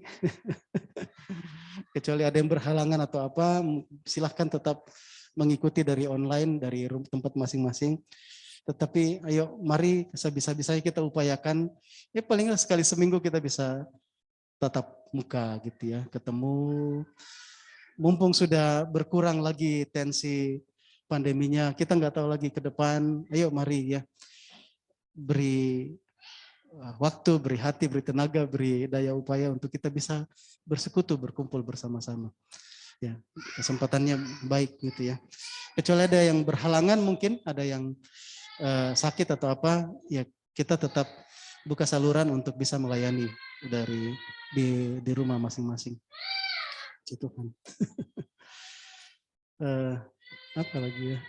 Kecuali ada yang berhalangan atau apa, silahkan tetap mengikuti dari online, dari tempat masing-masing. Tetapi ayo mari sebisa-bisanya kita upayakan, ya paling nggak sekali seminggu kita bisa tatap muka gitu ya, ketemu. Mumpung sudah berkurang lagi tensi pandeminya, kita nggak tahu lagi ke depan. Ayo mari ya, beri waktu, beri hati, beri tenaga, beri daya upaya untuk kita bisa bersekutu, berkumpul bersama-sama. Ya, kesempatannya baik gitu ya. Kecuali ada yang berhalangan, mungkin ada yang sakit atau apa, ya kita tetap buka saluran untuk bisa melayani dari di rumah masing-masing. Itu kan. Apa lagi ya?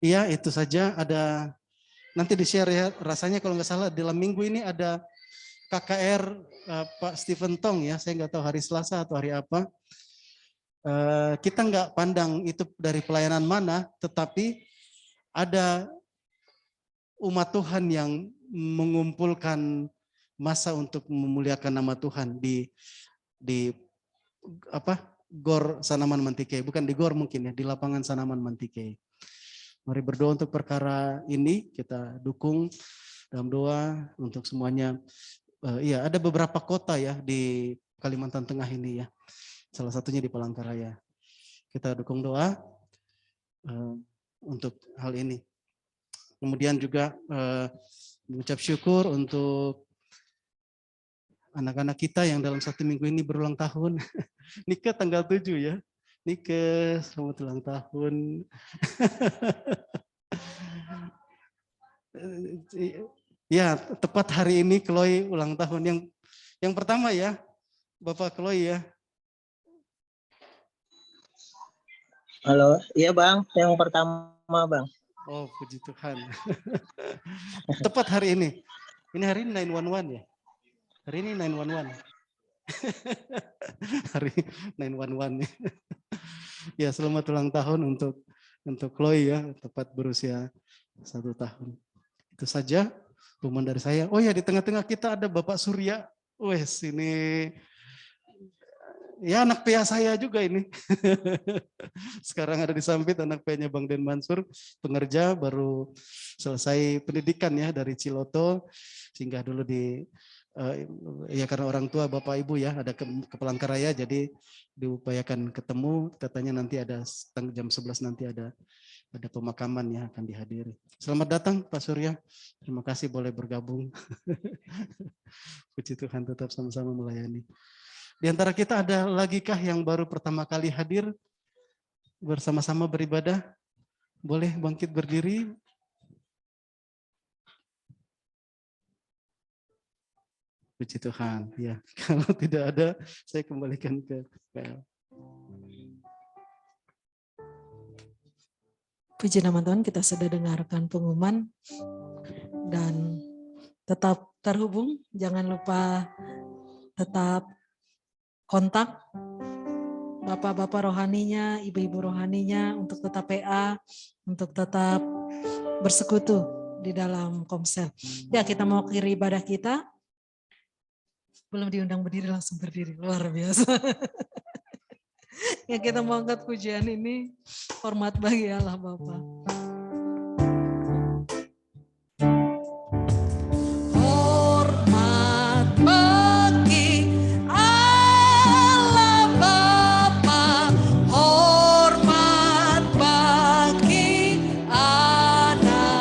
Iya, itu saja. Ada nanti di-share ya. Rasanya kalau nggak salah dalam minggu ini ada KKR Pak Stephen Tong ya. Saya nggak tahu hari Selasa atau hari apa. Kita nggak pandang itu dari pelayanan mana, tetapi ada umat Tuhan yang mengumpulkan masa untuk memuliakan nama Tuhan di apa Gor Sanaman Mantikei, bukan di Gor mungkin ya, di lapangan Sanaman Mantikei. Mari berdoa untuk perkara ini, kita dukung dalam doa untuk semuanya. Iya, ada beberapa kota ya di Kalimantan Tengah ini ya. Salah satunya di Palangkaraya. Kita dukung doa untuk hal ini. Kemudian juga mengucap syukur untuk anak-anak kita yang dalam 1 minggu ini berulang tahun. Nika tanggal 7 ya. Nika, selamat ulang tahun. Ya, tepat hari ini Chloe ulang tahun. Yang pertama ya, Bapak Chloe ya. Halo, iya Bang, yang pertama Bang. Oh, puji Tuhan. Tepat hari ini. Ini hari ini 911 ya? Hari ini 911. Hari 911. Ya, selamat ulang tahun untuk Chloe ya, tepat berusia 1 tahun. Itu saja pengumuman dari saya. Oh ya, di tengah-tengah kita ada Bapak Surya. Wes, ini ya anak PA saya juga ini. Sekarang ada di Sampit, anak PA-nya Bang Den Mansur, pengerja baru selesai pendidikan ya dari Ciloto, singgah dulu di ya karena orang tua Bapak Ibu ya ada ke Palangkaraya, jadi diupayakan ketemu, katanya nanti ada jam 11 nanti ada pemakaman ya akan dihadiri. Selamat datang Pak Surya, terima kasih boleh bergabung. Puji Tuhan, tetap sama-sama melayani. Di antara kita ada lagi kah yang baru pertama kali hadir bersama-sama beribadah? Boleh bangkit berdiri. Puji Tuhan. Ya, kalau tidak ada, saya kembalikan ke PL. Puji nama Tuhan, kita sudah dengarkan pengumuman dan tetap terhubung. Jangan lupa tetap kontak bapak-bapak rohaninya, ibu-ibu rohaninya untuk tetap PA, untuk tetap bersekutu di dalam Komsel. Ya, kita mau akhiri ibadah kita. Belum diundang berdiri, langsung berdiri. Luar biasa. Ya, kita mau angkat pujian ini. Hormat bagi Allah Bapa. Hormat bagi Allah Bapa, hormat bagi anaknya,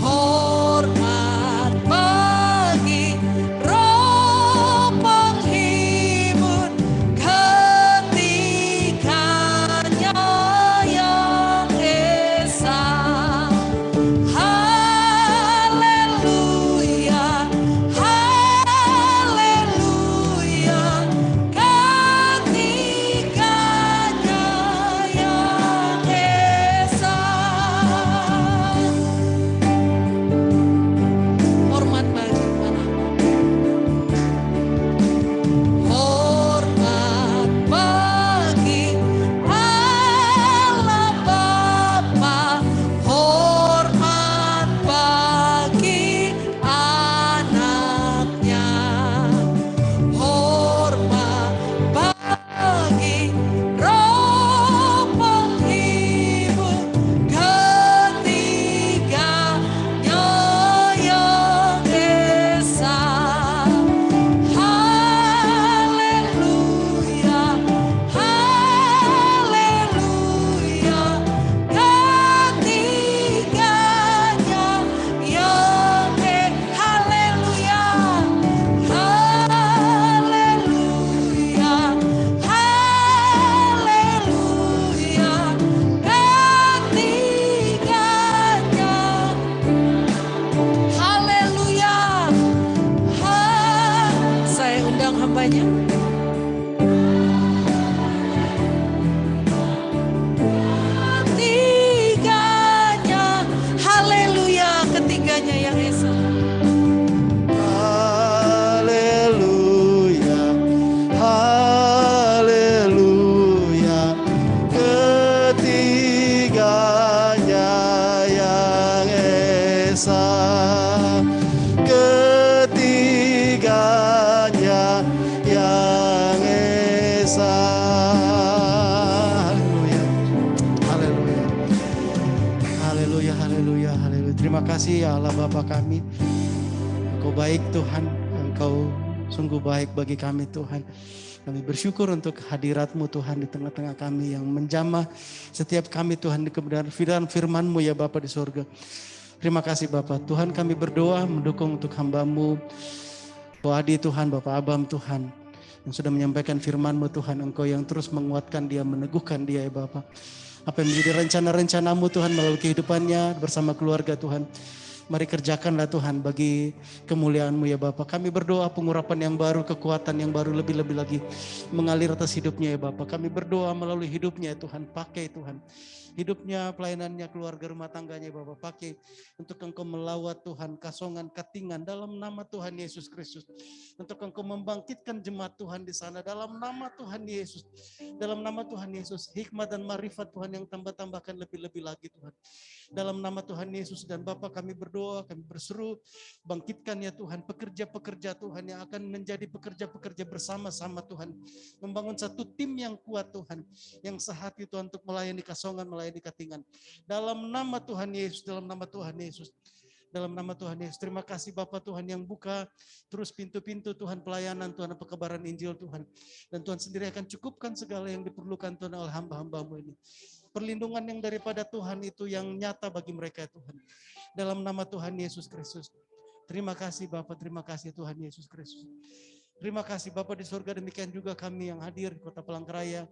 hormat bagi Roh penghibur ketikanya yang hambanya. Ketiganya, haleluya, ketiganya yang Esa. Haleluya, haleluya, ketiganya yang Esa, ketiganya yang Esa. Haleluya, haleluya, haleluya, haleluya, haleluya. Terima kasih ya Allah Bapa kami. Engkau baik Tuhan, Engkau sungguh baik bagi kami Tuhan. Kami bersyukur untuk hadirat-Mu Tuhan di tengah-tengah kami yang menjamah setiap kami Tuhan di kebenaran firman-Mu ya Bapa di surga. Terima kasih Bapa. Tuhan kami berdoa mendukung untuk hamba-Mu, Bapak Adi Tuhan, Bapak Abam Tuhan, yang sudah menyampaikan firman-Mu Tuhan. Engkau yang terus menguatkan dia, meneguhkan dia ya Bapa. Apa yang menjadi rencana-rencana-Mu Tuhan melalui kehidupannya bersama keluarga Tuhan. Mari kerjakanlah Tuhan bagi kemuliaan-Mu ya Bapa. Kami berdoa pengurapan yang baru, kekuatan yang baru lebih-lebih lagi mengalir atas hidupnya ya Bapa. Kami berdoa melalui hidupnya ya Tuhan. Pakai Tuhan. Hidupnya, pelayanannya, keluarga, rumah tangganya ya Bapa. Pakai untuk Engkau melawat Tuhan, kasongan, katingan dalam nama Tuhan Yesus Kristus. Untuk Engkau membangkitkan jemaat Tuhan di sana dalam nama Tuhan Yesus. Dalam nama Tuhan Yesus, hikmat dan marifat Tuhan yang tambah-tambahkan lebih-lebih lagi Tuhan. Dalam nama Tuhan Yesus dan Bapa kami berdoa, kami berseru, bangkitkan ya Tuhan pekerja-pekerja Tuhan yang akan menjadi pekerja-pekerja bersama-sama Tuhan. Membangun satu tim yang kuat Tuhan, yang sehati Tuhan untuk melayani kasongan, melayani katingan. Dalam nama Tuhan Yesus, dalam nama Tuhan Yesus. Dalam nama Tuhan Yesus, terima kasih Bapak Tuhan yang buka terus pintu-pintu Tuhan pelayanan Tuhan, pekebaran Injil Tuhan. Dan Tuhan sendiri akan cukupkan segala yang diperlukan Tuhan oleh hamba-hamba-Mu ini. Perlindungan yang daripada Tuhan itu yang nyata bagi mereka Tuhan. Dalam nama Tuhan Yesus Kristus. Terima kasih Bapak, terima kasih Tuhan Yesus Kristus. Terima kasih Bapak di surga, demikian juga kami yang hadir di Kota Palangkaraya.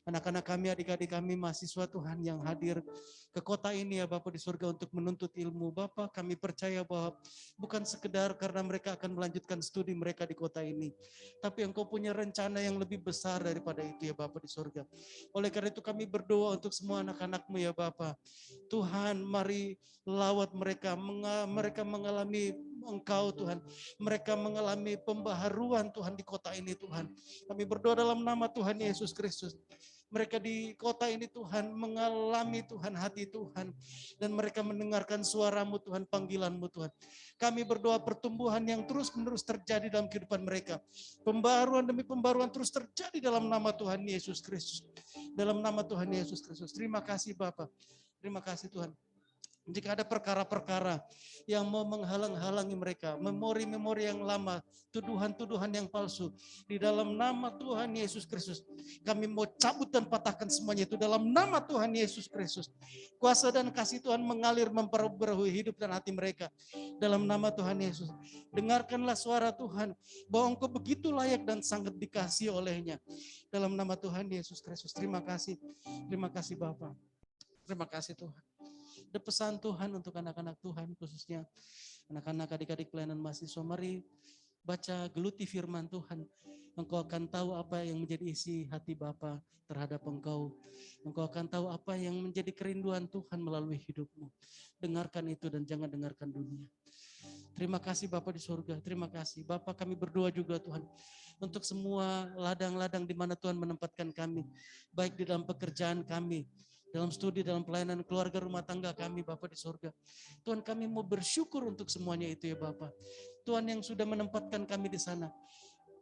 Anak-anak kami, adik-adik kami, mahasiswa Tuhan yang hadir ke kota ini ya Bapak di surga untuk menuntut ilmu. Bapak kami percaya bahwa bukan sekedar karena mereka akan melanjutkan studi mereka di kota ini. Tapi Engkau punya rencana yang lebih besar daripada itu ya Bapak di surga. Oleh karena itu kami berdoa untuk semua anak-anak-Mu ya Bapak. Tuhan mari lawat mereka, mereka mengalami Engkau Tuhan. Mereka mengalami pembaharuan Tuhan di kota ini Tuhan. Kami berdoa dalam nama Tuhan Yesus Kristus. Mereka di kota ini Tuhan mengalami Tuhan hati Tuhan. Dan mereka mendengarkan suara-Mu Tuhan, panggilan-Mu Tuhan. Kami berdoa pertumbuhan yang terus-menerus terjadi dalam kehidupan mereka. Pembaruan demi pembaruan terus terjadi dalam nama Tuhan Yesus Kristus. Dalam nama Tuhan Yesus Kristus. Terima kasih Bapak. Terima kasih Tuhan. Jika ada perkara-perkara yang mau menghalang-halangi mereka, memori-memori yang lama, tuduhan-tuduhan yang palsu, di dalam nama Tuhan Yesus Kristus, kami mau cabut dan patahkan semuanya itu dalam nama Tuhan Yesus Kristus. Kuasa dan kasih Tuhan mengalir memperbarui hidup dan hati mereka dalam nama Tuhan Yesus. Dengarkanlah suara Tuhan bahwa Engkau begitu layak dan sangat dikasihi olehnya dalam nama Tuhan Yesus Kristus. Terima kasih Bapa. Terima kasih Tuhan. Ada pesan Tuhan untuk anak-anak Tuhan, khususnya anak-anak adik-adik pelayanan mahasiswa. Mari baca, geluti firman Tuhan. Engkau akan tahu apa yang menjadi isi hati Bapa terhadap engkau. Engkau akan tahu apa yang menjadi kerinduan Tuhan melalui hidupmu. Dengarkan itu dan jangan dengarkan dunia. Terima kasih Bapa di surga, terima kasih. Bapa kami berdoa juga Tuhan, untuk semua ladang-ladang di mana Tuhan menempatkan kami. Baik di dalam pekerjaan kami, dalam studi, dalam pelayanan keluarga, rumah tangga kami Bapa di surga. Tuhan kami mau bersyukur untuk semuanya itu ya Bapa. Tuhan yang sudah menempatkan kami di sana.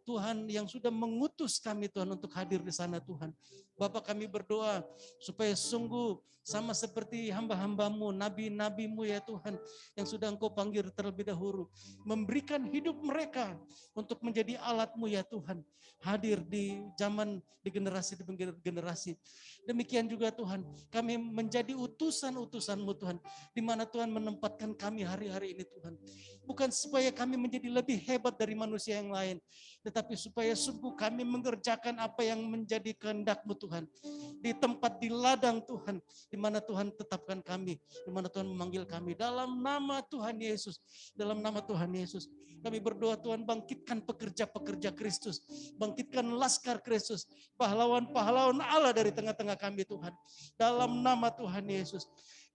Tuhan yang sudah mengutus kami Tuhan untuk hadir di sana Tuhan. Bapak kami berdoa supaya sungguh sama seperti hamba-hamba-Mu, nabi-nabi-Mu ya Tuhan, yang sudah Engkau panggil terlebih dahulu, memberikan hidup mereka untuk menjadi alat-Mu ya Tuhan, hadir di zaman, di generasi demi generasi. Demikian juga Tuhan, kami menjadi utusan-utusan-Mu Tuhan, di mana Tuhan menempatkan kami hari-hari ini Tuhan. Bukan supaya kami menjadi lebih hebat dari manusia yang lain, tetapi supaya sungguh kami mengerjakan apa yang menjadi kehendak-Mu Tuhan. Di tempat di ladang Tuhan, di mana Tuhan tetapkan kami, di mana Tuhan memanggil kami. Dalam nama Tuhan Yesus, dalam nama Tuhan Yesus, kami berdoa Tuhan bangkitkan pekerja-pekerja Kristus, bangkitkan laskar Kristus, pahlawan-pahlawan Allah dari tengah-tengah kami Tuhan. Dalam nama Tuhan Yesus.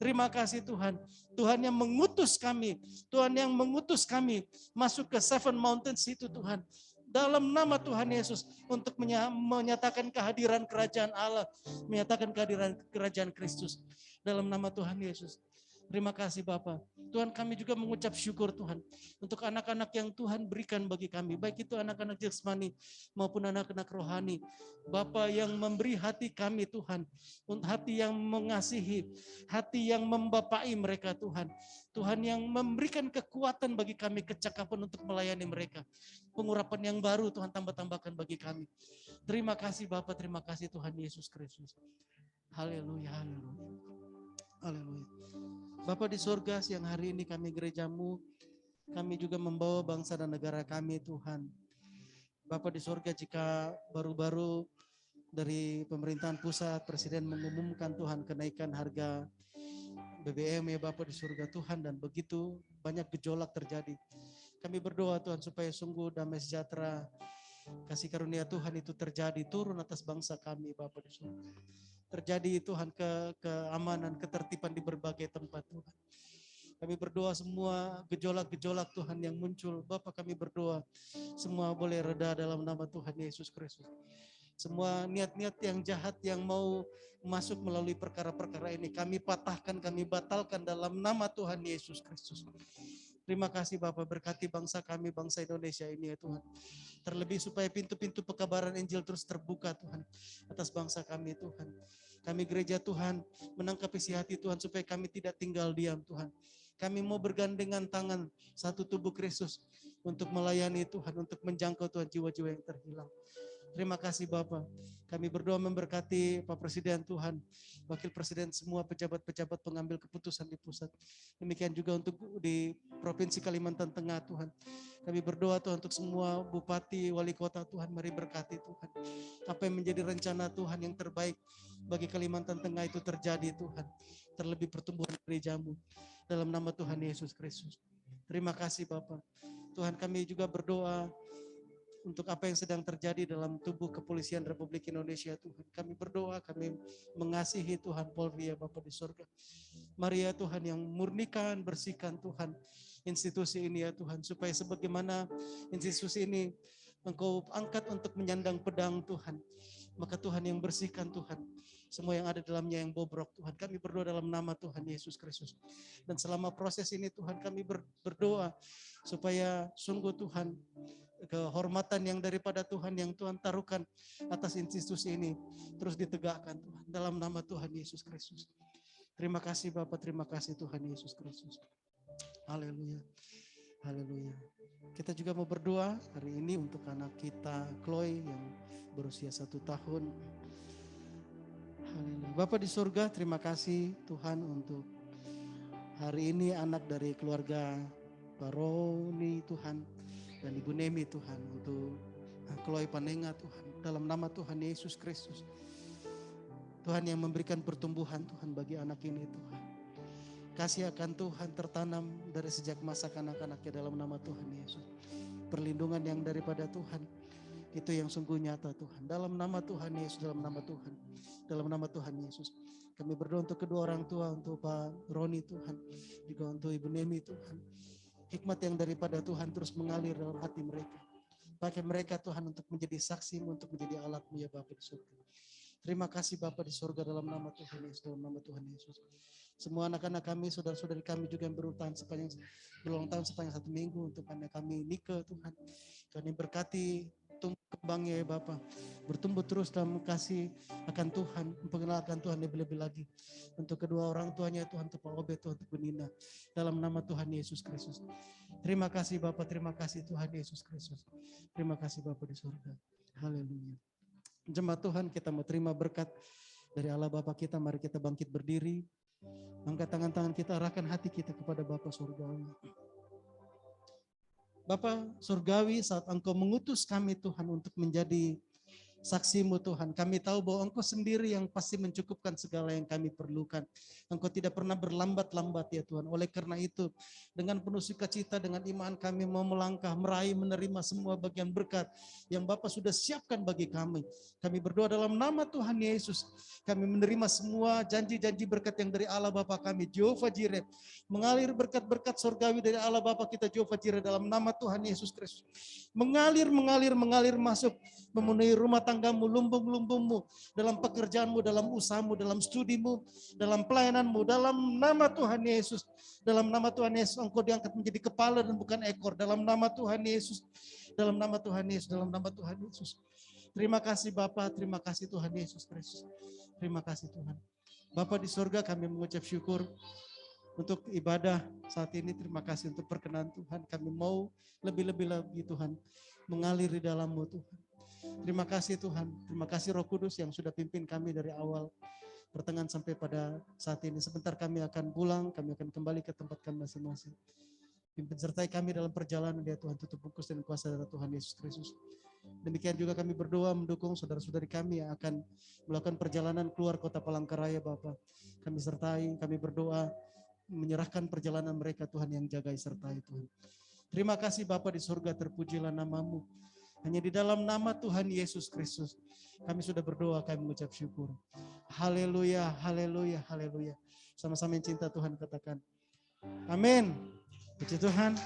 Terima kasih Tuhan. Tuhan yang mengutus kami. Tuhan yang mengutus kami masuk ke Seven Mountains itu Tuhan. Dalam nama Tuhan Yesus untuk menyatakan kehadiran kerajaan Allah. Menyatakan kehadiran kerajaan Kristus. Dalam nama Tuhan Yesus. Terima kasih Bapa. Tuhan kami juga mengucap syukur Tuhan. Untuk anak-anak yang Tuhan berikan bagi kami. Baik itu anak-anak jasmani maupun anak-anak rohani. Bapa yang memberi hati kami Tuhan. Hati yang mengasihi. Hati yang membapai mereka Tuhan. Tuhan yang memberikan kekuatan bagi kami. Kecakapan untuk melayani mereka. Pengurapan yang baru Tuhan tambah-tambahkan bagi kami. Terima kasih Bapa. Terima kasih Tuhan Yesus Kristus. Haleluya. Haleluya. Haleluya. Bapa di sorga, siang hari ini kami gerejamu, kami juga membawa bangsa dan negara kami Tuhan. Bapa di sorga, jika baru-baru dari pemerintahan pusat, Presiden mengumumkan Tuhan kenaikan harga BBM ya Bapa di surga Tuhan, dan begitu banyak gejolak terjadi. Kami berdoa Tuhan supaya sungguh damai sejahtera, kasih karunia Tuhan itu terjadi, turun atas bangsa kami Bapa di surga. Terjadi Tuhan keamanan, ketertiban di berbagai tempat Tuhan. Kami berdoa semua gejolak-gejolak Tuhan yang muncul, Bapa kami berdoa semua boleh reda dalam nama Tuhan Yesus Kristus. Semua niat-niat yang jahat yang mau masuk melalui perkara-perkara ini kami patahkan, kami batalkan dalam nama Tuhan Yesus Kristus. Terima kasih Bapak, berkati bangsa kami, bangsa Indonesia ini ya Tuhan. Terlebih supaya pintu-pintu pekabaran Injil terus terbuka Tuhan atas bangsa kami Tuhan. Kami gereja Tuhan menangkap isi hati Tuhan supaya kami tidak tinggal diam Tuhan. Kami mau bergandengan tangan satu tubuh Kristus untuk melayani Tuhan, untuk menjangkau Tuhan jiwa-jiwa yang terhilang. Terima kasih Bapak. Kami berdoa memberkati Pak Presiden Tuhan, Wakil Presiden, semua pejabat-pejabat pengambil keputusan di pusat. Demikian juga untuk di Provinsi Kalimantan Tengah Tuhan. Kami berdoa Tuhan untuk semua bupati, wali kota Tuhan, mari berkati Tuhan. Apa yang menjadi rencana Tuhan yang terbaik bagi Kalimantan Tengah itu terjadi Tuhan. Terlebih pertumbuhan gerejamu dalam nama Tuhan Yesus Kristus. Terima kasih Bapak. Tuhan kami juga berdoa untuk apa yang sedang terjadi dalam tubuh kepolisian Republik Indonesia Tuhan. Kami berdoa, kami mengasihi Tuhan Polri ya Bapa di surga. Mari ya Tuhan yang murnikan, bersihkan Tuhan institusi ini ya Tuhan. Supaya sebagaimana institusi ini Engkau angkat untuk menyandang pedang Tuhan. Maka Tuhan yang bersihkan Tuhan. Semua yang ada dalamnya yang bobrok Tuhan. Kami berdoa dalam nama Tuhan Yesus Kristus. Dan selama proses ini Tuhan kami berdoa supaya sungguh Tuhan kehormatan yang daripada Tuhan yang Tuhan taruhkan atas institusi ini terus ditegakkan Tuhan dalam nama Tuhan Yesus Kristus. Terima kasih Bapak, terima kasih Tuhan Yesus Kristus. Haleluya. Haleluya. Kita juga mau berdoa hari ini untuk anak kita Chloe yang berusia 1 tahun. Haleluya. Bapak di surga, terima kasih Tuhan untuk hari ini anak dari keluarga Pak Roni Tuhan dan Ibu Nemi Tuhan, untuk Chloe Panenga Tuhan, dalam nama Tuhan Yesus Kristus. Tuhan yang memberikan pertumbuhan Tuhan bagi anak ini Tuhan. Kasih akan Tuhan tertanam dari sejak masa kanak-kanaknya dalam nama Tuhan Yesus. Perlindungan yang daripada Tuhan itu yang sungguh nyata Tuhan. Dalam nama Tuhan Yesus, dalam nama Tuhan. Dalam nama Tuhan Yesus. Kami berdoa untuk kedua orang tua, untuk Pak Roni Tuhan, juga untuk Ibu Nemi Tuhan. Hikmat yang daripada Tuhan terus mengalir dalam hati mereka. Pakai mereka Tuhan untuk menjadi saksi, untuk menjadi alat-Mu ya Bapa di surga. Terima kasih Bapa di surga dalam nama Tuhan Yesus, dalam nama Tuhan Yesus. Semua anak-anak kami, saudara-saudari kami juga yang berulang tahun sepanjang 1 minggu untuk anak kami Nike Tuhan. Kami berkati tumbuh kembangnya ya Bapa, bertumbuh terus dalam kasih akan Tuhan, memperkenalkan Tuhan lebih-lebih lagi. Untuk kedua orang tuanya Tuhan, untuk Pak Obed Tuhan, untuk Bu Nina, dalam nama Tuhan Yesus Kristus. Terima kasih Bapa, terima kasih Tuhan Yesus Kristus. Terima kasih Bapa di surga. Haleluya. Jemaat Tuhan, kita mau terima berkat dari Allah Bapa kita. Mari kita bangkit berdiri, angkat tangan-tangan kita, arahkan hati kita kepada Bapa surgawi. Bapa surgawi, saat Engkau mengutus kami Tuhan untuk menjadi saksi-Mu Tuhan, kami tahu bahwa Engkau sendiri yang pasti mencukupkan segala yang kami perlukan. Engkau tidak pernah berlambat-lambat ya Tuhan. Oleh karena itu, dengan penuh sukacita, dengan iman kami mau melangkah, meraih, menerima semua bagian berkat yang Bapa sudah siapkan bagi kami. Kami berdoa dalam nama Tuhan Yesus. Kami menerima semua janji-janji berkat yang dari Allah Bapa kami, Jehovah Jireh. Mengalir berkat-berkat surgawi dari Allah Bapa kita, Jehovah Jireh, dalam nama Tuhan Yesus Kristus. Mengalir masuk, memenuhi rumah tanggamu, lumbung-lumbungmu, dalam pekerjaanmu, dalam usahamu, dalam studimu, dalam pelayananmu, dalam nama Tuhan Yesus. Dalam nama Tuhan Yesus, Engkau diangkat menjadi kepala dan bukan ekor. Dalam nama Tuhan Yesus, dalam nama Tuhan Yesus, dalam nama Tuhan Yesus. Terima kasih Bapa, terima kasih Tuhan Yesus Kristus. Terima kasih Tuhan. Bapa di surga, kami mengucap syukur untuk ibadah saat ini. Terima kasih untuk perkenan Tuhan. Kami mau lebih-lebih lagi Tuhan mengalir di dalam-Mu Tuhan. Terima kasih Tuhan. Terima kasih Roh Kudus yang sudah pimpin kami dari awal pertengahan sampai pada saat ini. Sebentar kami akan pulang, kami akan kembali ke tempat kami masing-masing. Pimpin sertai kami dalam perjalanan ya Tuhan, tutup bungkus dan kuasa darah Tuhan Yesus Kristus. Demikian juga kami berdoa mendukung saudara-saudari kami yang akan melakukan perjalanan keluar kota Palangkaraya Bapa. Kami sertai, kami berdoa menyerahkan perjalanan mereka Tuhan, yang jagai sertai Tuhan. Terima kasih Bapa di surga, terpujilah nama-Mu. Hanya di dalam nama Tuhan Yesus Kristus kami sudah berdoa, kami mengucap syukur. Haleluya, haleluya, haleluya. Sama-sama yang cinta Tuhan katakan amin. Puji Tuhan.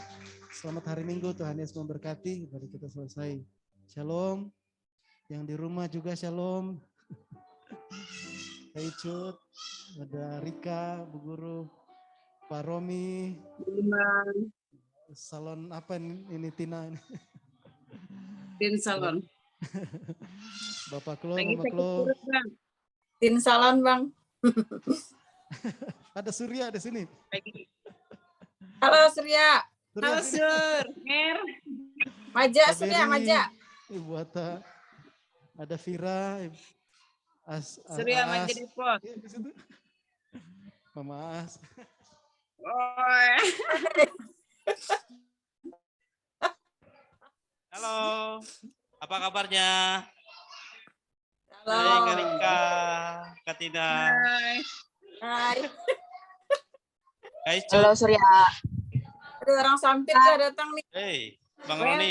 Selamat hari Minggu, Tuhan Yesus memberkati. Mari kita selesai. Shalom. Yang di rumah juga shalom. Kak Icut, ada Rika, Bu Guru, Pak Romi. Salon apa ini Tina ini? Tin salon. Bapak Klo, Lagi Mama sakit Klo. perut, Bang. Tin salon, Bang. Ada Surya di sini. Lagi. Halo Surya. Surya Halo sini. Sur. Mer. Maja Kak Surya, Beri, Maja. Ibu Ata. Ada Vira, Surya Maja Depot. Iya, di situ. Mama As. Oh. Halo, apa kabarnya? Halo. Hai Kak Rika, Kak Tina, Hai. Hai. Kak Icu. Halo Surya. Ada orang sampit tuh datang nih. Hei, Bang Roni.